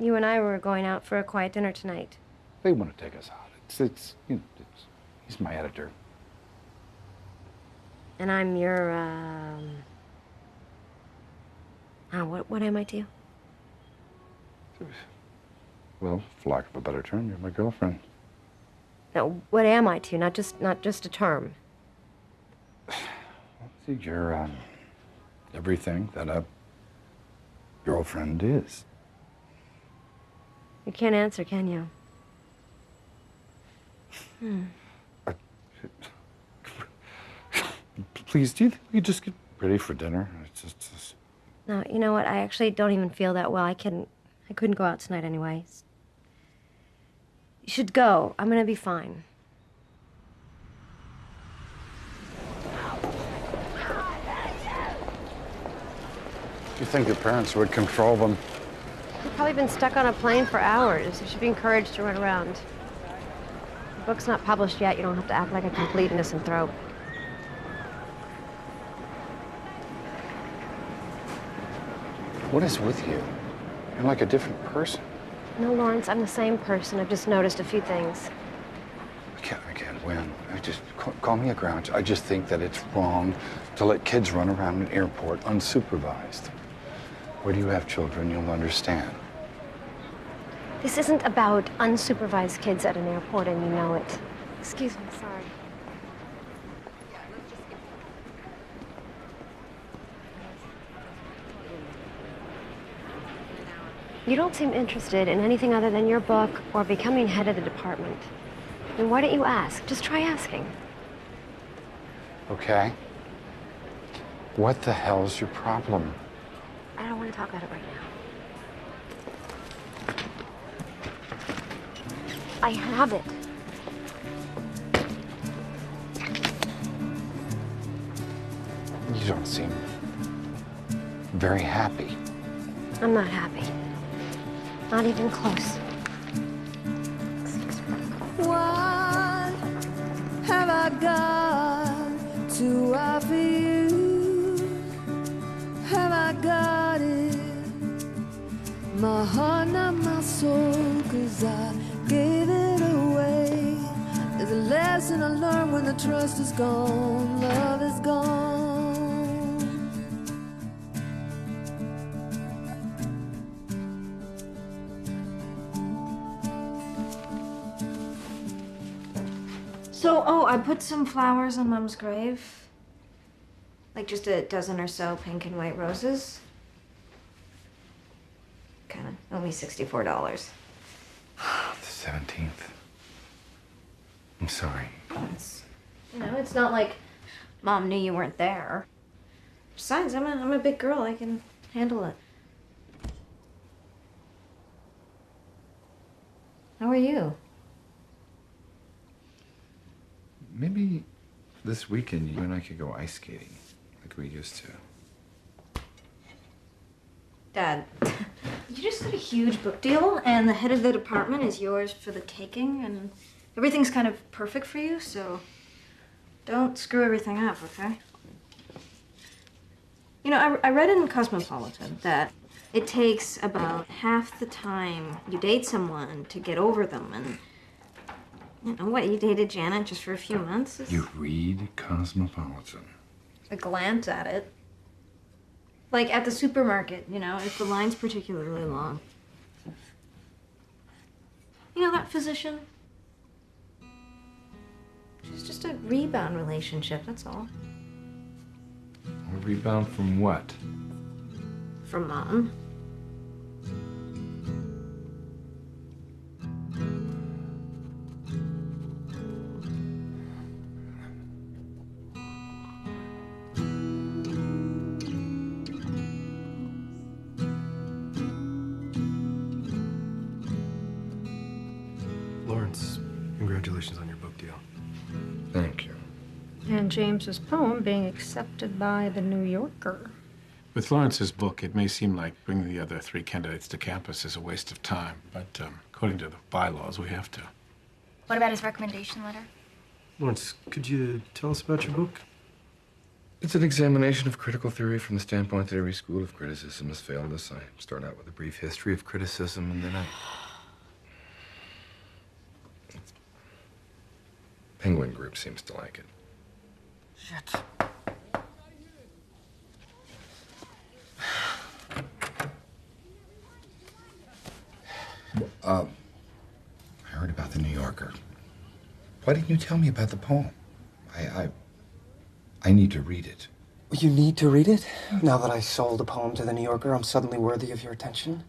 you and I were going out for a quiet dinner tonight. They want to take us out. It's he's my editor. And I'm your, what am I to you? Well, for lack of a better term, you're my girlfriend. No, what am I to you? Not just a term. See, you're, everything that a girlfriend is. You can't answer, can you? Please, do you think we could just get ready for dinner? It's just... No, you know what? I actually don't even feel that well. I couldn't go out tonight anyway. You should go. I'm gonna be fine. Do you think your parents would control them? You've probably been stuck on a plane for hours. You should be encouraged to run around. The book's not published yet. You don't have to act like a complete misanthrope. What is with you? You're like a different person. No, Lawrence, I'm the same person. I've just noticed a few things. I can't win. Call me a grouch. I just think that it's wrong to let kids run around an airport unsupervised. Where do you have children, you'll understand. This isn't about unsupervised kids at an airport, and you know it. Excuse me, sorry. You don't seem interested in anything other than your book or becoming head of the department. Then why don't you ask? Just try asking. Okay. What the hell's your problem? I don't want to talk about it right now. I have it. You don't seem very happy. I'm not happy. Not even close. What have I got to offer you? Have I got it? My heart, not my soul, 'cause I gave it away. There's a lesson I learned when the trust is gone, love is gone. So, I put some flowers on Mom's grave. Like just a dozen or so pink and white roses. kind of owe me $64. The 17th. I'm sorry. It's not like Mom knew you weren't there. Besides, I'm a big girl. I can handle it. How are you? Maybe this weekend you and I could go ice skating like we used to. Dad, you just got a huge book deal, and the head of the department is yours for the taking, and everything's kind of perfect for you, so don't screw everything up, okay? You know, I read in Cosmopolitan that it takes about half the time you date someone to get over them, and you know what, you dated Janet just for a few months? You read Cosmopolitan. A glance at it. Like at the supermarket, you know, if the line's particularly long. You know, that physician? She's just a rebound relationship, that's all. A rebound from what? From Mom. Lawrence, congratulations on your book deal. Thank you. And James's poem being accepted by the New Yorker. With Lawrence's book, it may seem like bringing the other 3 candidates to campus is a waste of time, but according to the bylaws, we have to. What about his recommendation letter? Lawrence, could you tell us about your book? It's an examination of critical theory from the standpoint that every school of criticism has failed us. I start out with a brief history of criticism, and then Penguin Group seems to like it. Shit. I heard about the New Yorker. Why didn't you tell me about the poem? I need to read it. You need to read it? Now that I sold a poem to the New Yorker, I'm suddenly worthy of your attention?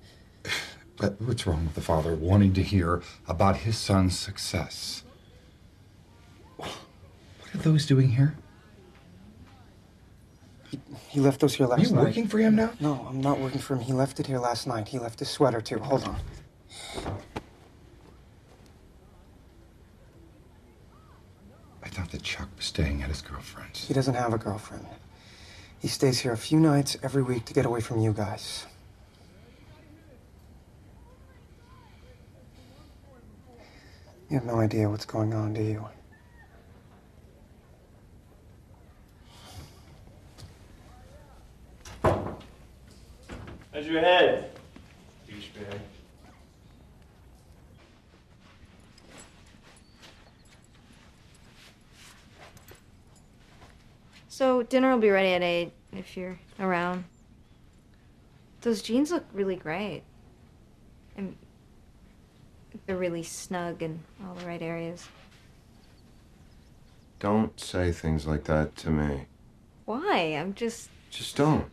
But what's wrong with the father wanting to hear about his son's success? What are those doing here? He left those here last night. Are you working for him now? No, I'm not working for him. He left it here last night. He left his sweater, too. Hold on. I thought that Chuck was staying at his girlfriend's. He doesn't have a girlfriend. He stays here a few nights every week to get away from you guys. You have no idea what's going on, do you? How's your head, douchebag? So dinner will be ready at 8 if you're around. Those jeans look really great. And they're really snug in all the right areas. Don't say things like that to me. Why? I'm just... Just don't.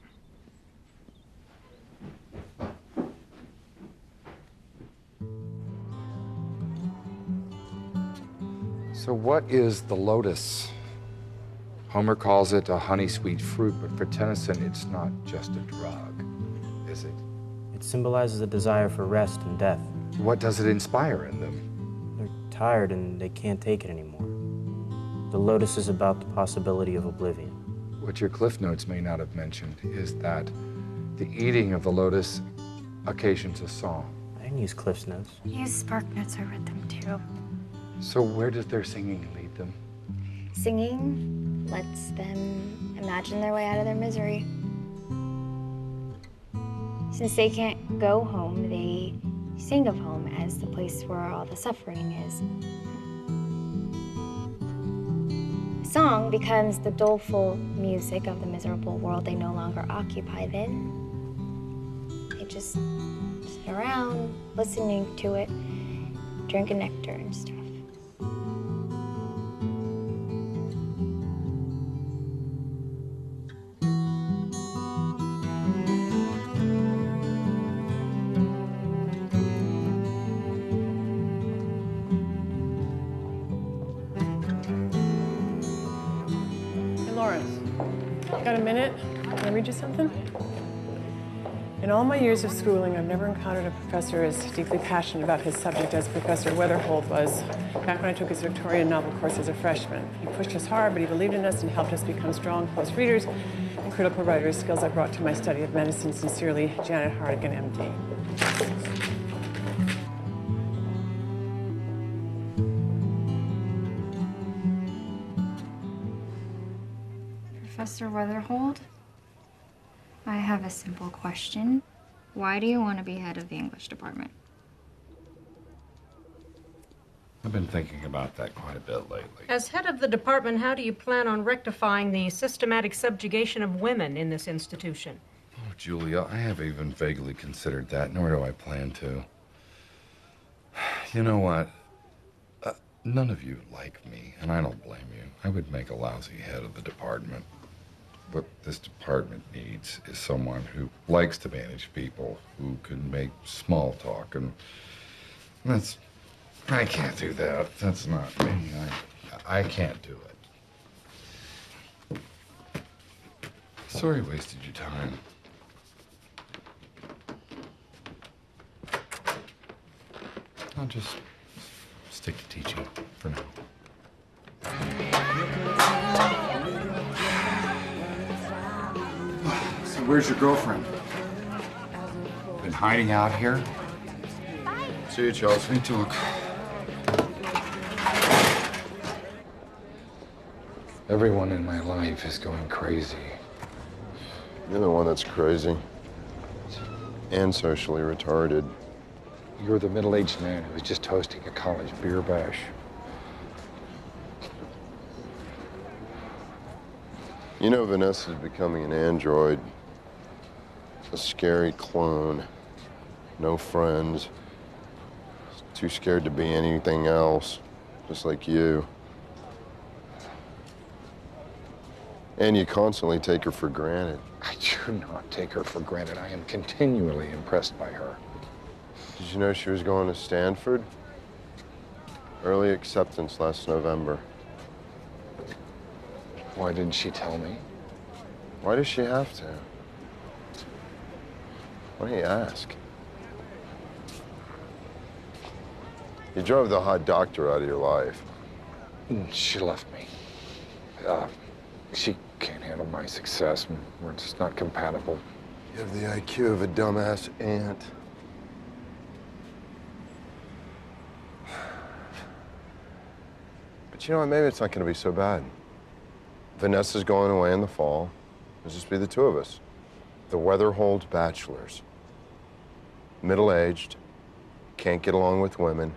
So what is the lotus? Homer calls it a honey-sweet fruit, but for Tennyson, it's not just a drug, is it? It symbolizes a desire for rest and death. What does it inspire in them? They're tired and they can't take it anymore. The lotus is about the possibility of oblivion. What your cliff notes may not have mentioned is that the eating of the lotus occasions a song. I didn't use Cliff's notes. Use Spark Notes, I read them too. So where does their singing lead them? Singing lets them imagine their way out of their misery. Since they can't go home, they sing of home as the place where all the suffering is. The song becomes the doleful music of the miserable world they no longer occupy then. They just sit around, listening to it, drinking nectar and stuff. Florence, got a minute? Can I read you something? In all my years of schooling, I've never encountered a professor as deeply passionate about his subject as Professor Wetherhold was back when I took his Victorian novel course as a freshman. He pushed us hard, but he believed in us and helped us become strong, close readers and critical writers, skills I brought to my study of medicine. Sincerely, Janet Hardigan, MD. Professor Wetherhold, I have a simple question. Why do you want to be head of the English department? I've been thinking about that quite a bit lately. As head of the department, how do you plan on rectifying the systematic subjugation of women in this institution? Oh, Julia, I haven't even vaguely considered that, nor do I plan to. You know what? None of you like me, and I don't blame you. I would make a lousy head of the department. What this department needs is someone who likes to manage people, who can make small talk, and I can't do that. That's not me. I can't do it. Sorry I wasted your time. I'll just stick to teaching for now. So where's your girlfriend? Been hiding out here? See you, Chelsea. Talk. Everyone in my life is going crazy. You're the one that's crazy. And socially retarded. You're the middle-aged man who was just hosting a college beer bash. You know Vanessa's becoming an android. A scary clone. No friends. Too scared to be anything else. Just like you. And you constantly take her for granted. I do not take her for granted. I am continually impressed by her. Did you know she was going to Stanford? Early acceptance last November. Why didn't she tell me? Why does she have to? Why don't you ask? You drove the hot doctor out of your life. She left me. She can't handle my success. We're just not compatible. You have the IQ of a dumbass ant. But you know what? Maybe it's not going to be so bad. Vanessa's going away in the fall. It'll just be the two of us. The Wetherhold bachelors. Middle-aged, can't get along with women,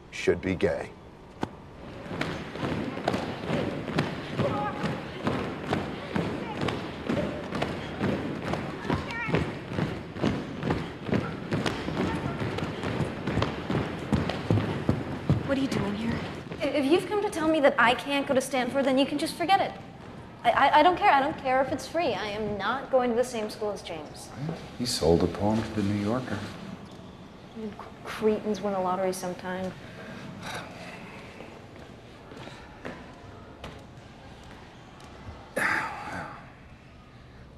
should be gay. What are you doing here? If you've come to tell me that I can't go to Stanford, then you can just forget it. I don't care. I don't care if it's free. I am not going to the same school as James. He sold a poem to the New Yorker. Cretins win a lottery sometime.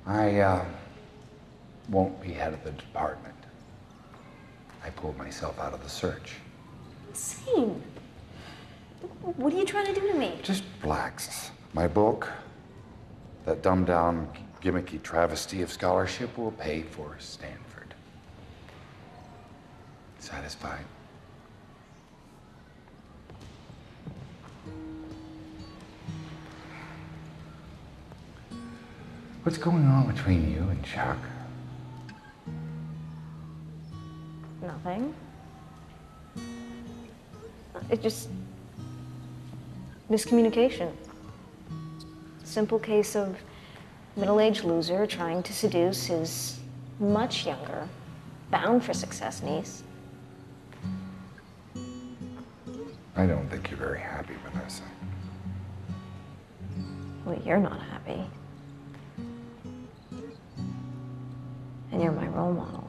I won't be head of the department. I pulled myself out of the search. Insane. What are you trying to do to me? Just relax. My book, that dumbed-down, gimmicky travesty of scholarship, will pay for Stanford. Satisfied? What's going on between you and Chuck? Nothing. It's just miscommunication. Simple case of middle-aged loser trying to seduce his much younger, bound for success niece. I don't think you're very happy, Vanessa. Well, you're not happy. And you're my role model.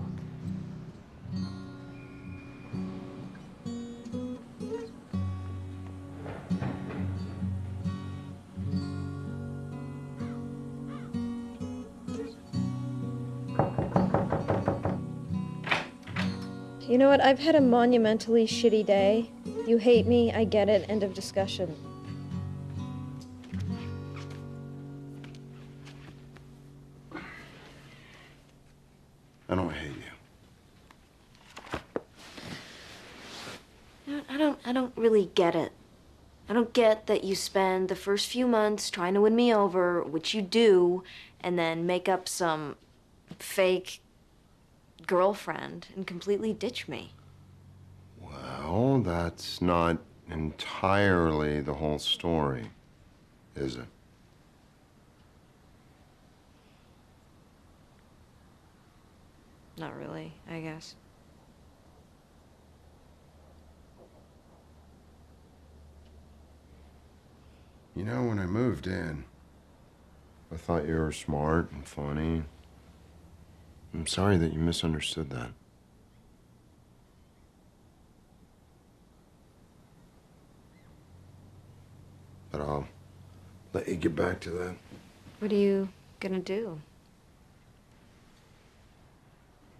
You know what? I've had a monumentally shitty day. You hate me, I get it, end of discussion. I don't hate you. I don't really get it. I don't get that you spend the first few months trying to win me over, which you do, and then make up some fake girlfriend and completely ditch me. Well, that's not entirely the whole story, is it? Not really, I guess. You know, when I moved in, I thought you were smart and funny. I'm sorry that you misunderstood that. But I'll let you get back to that. What are you gonna do?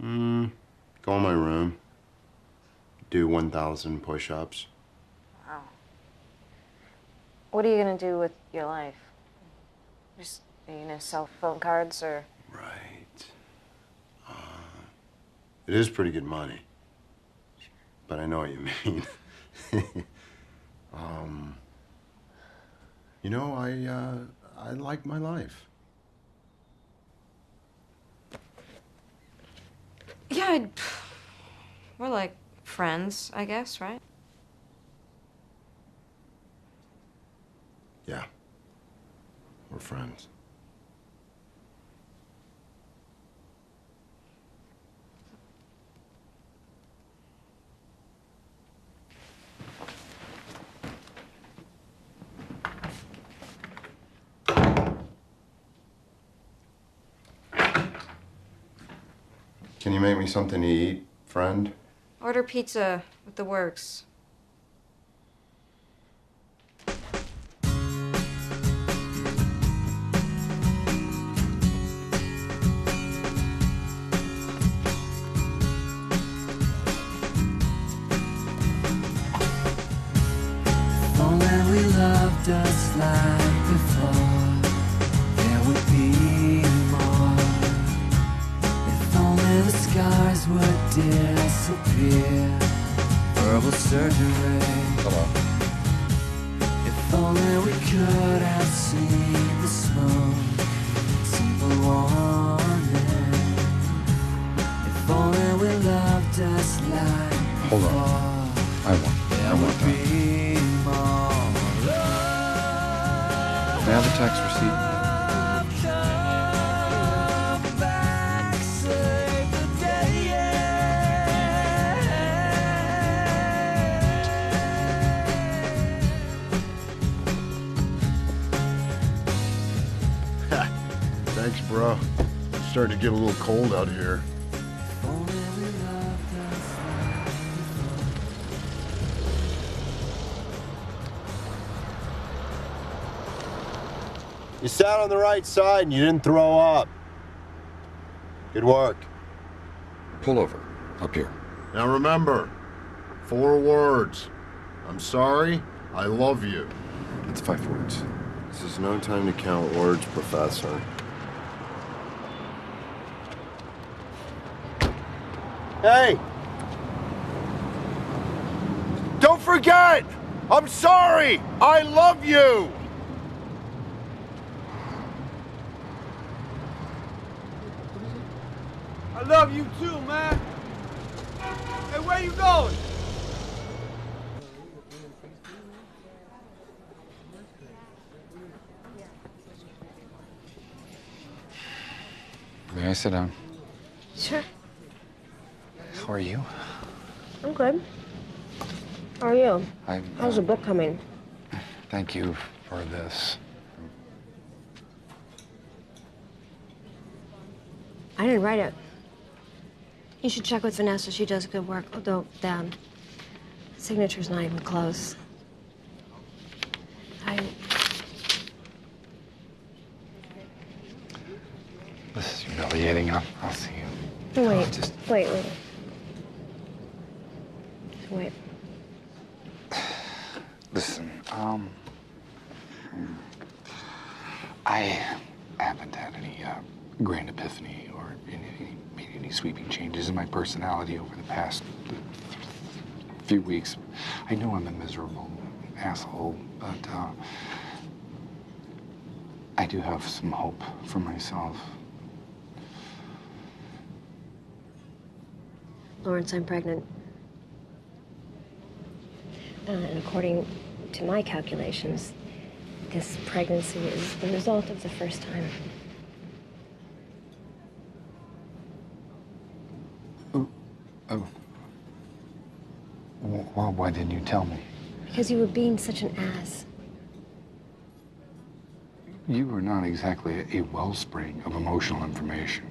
Go in my room. Do 1,000 push-ups. Wow. What are you gonna do with your life? Just, are you gonna sell phone cards or? Right. It is pretty good money. But I know what you mean. You know, I like my life. Yeah, we're like friends, I guess, right? Yeah. We're friends. Can you make me something to eat, friend? Order pizza with the works. If only we loved us like before, there would be more. If only the scars would disappear, verbal surgery. Hello. If only we could have seen the smoke, simple warning. If only we loved us like Hold before, on. I want that. May I have the tax receipt? Thanks, bro. It's starting to get a little cold out here. You sat on the right side and you didn't throw up. Good work. Pull over. Up here. Now remember, 4 words. I'm sorry, I love you. That's 5 words. This is no time to count words, Professor. Hey! Don't forget! I'm sorry! I love you! I love you too, man. Hey, where you going? May I sit down? Sure. How are you? I'm good. How are you? I'm, How's the book coming? Thank you for this. I didn't write it. You should check with Vanessa. She does good work. Although, the signature's not even close. This is humiliating. I'll see you. Wait, wait. I haven't had any grand epiphany or made any sweeping changes in my personality over the past few weeks. I know I'm a miserable asshole, but I do have some hope for myself. Lawrence, I'm pregnant. And according to my calculations, this pregnancy is the result of the first time. Oh. Well, why didn't you tell me? Because you were being such an ass. You were not exactly a wellspring of emotional information.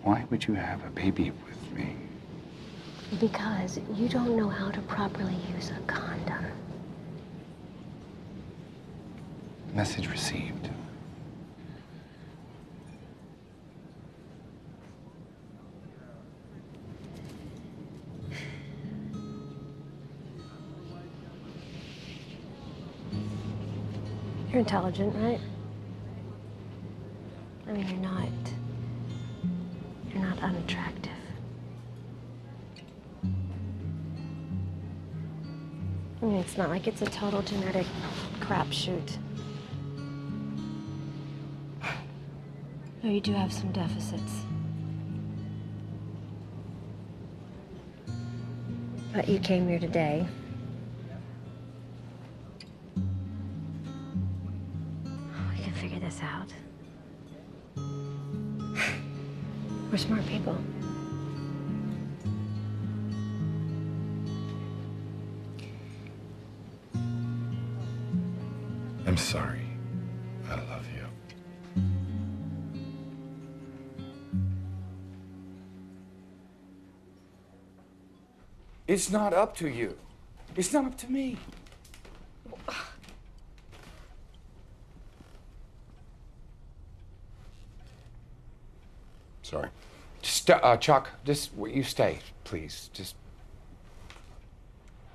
Why would you have a baby with me? Because you don't know how to properly use a condom. Message received. You're intelligent, right? I mean, you're not unattractive. I mean, it's not like it's a total genetic crapshoot. Though you do have some deficits. But you came here today. We can figure this out. We're smart people. I'm sorry. I love you. It's not up to you. It's not up to me. Sorry. Just, Chuck, just you stay, please. Just.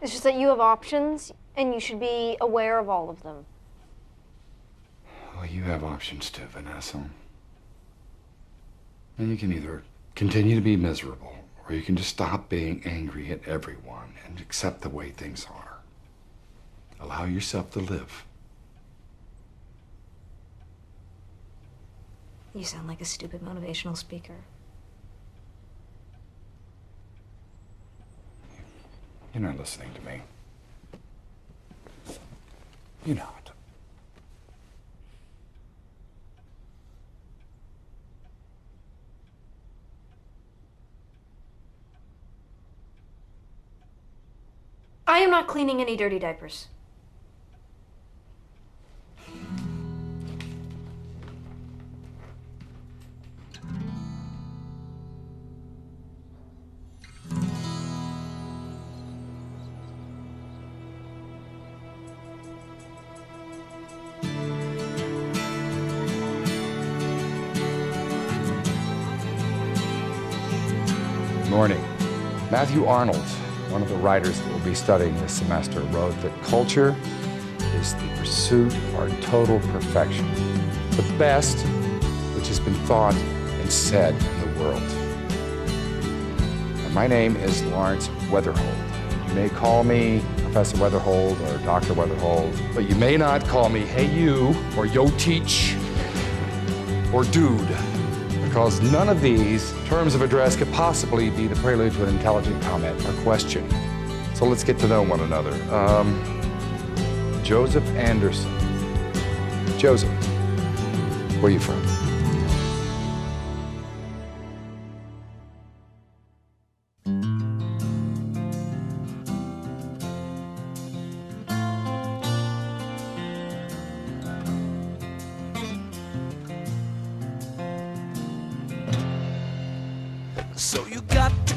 It's just that you have options, and you should be aware of all of them. Well, you have options too, Vanessa. And you can either continue to be miserable, or you can just stop being angry at everyone and accept the way things are. Allow yourself to live. You sound like a stupid motivational speaker. You're not listening to me. You're not. I am not cleaning any dirty diapers. Morning. Matthew Arnold, one of the writers that we'll be studying this semester, wrote that culture is the pursuit of our total perfection, the best which has been thought and said in the world. And my name is Lawrence Wetherhold. You may call me Professor Wetherhold or Dr. Wetherhold, but you may not call me Hey You or Yo Teach or Dude, because none of these terms of address could possibly be the prelude to an intelligent comment or question. So let's get to know one another. Joseph Anderson. Joseph, where are you from? So you got to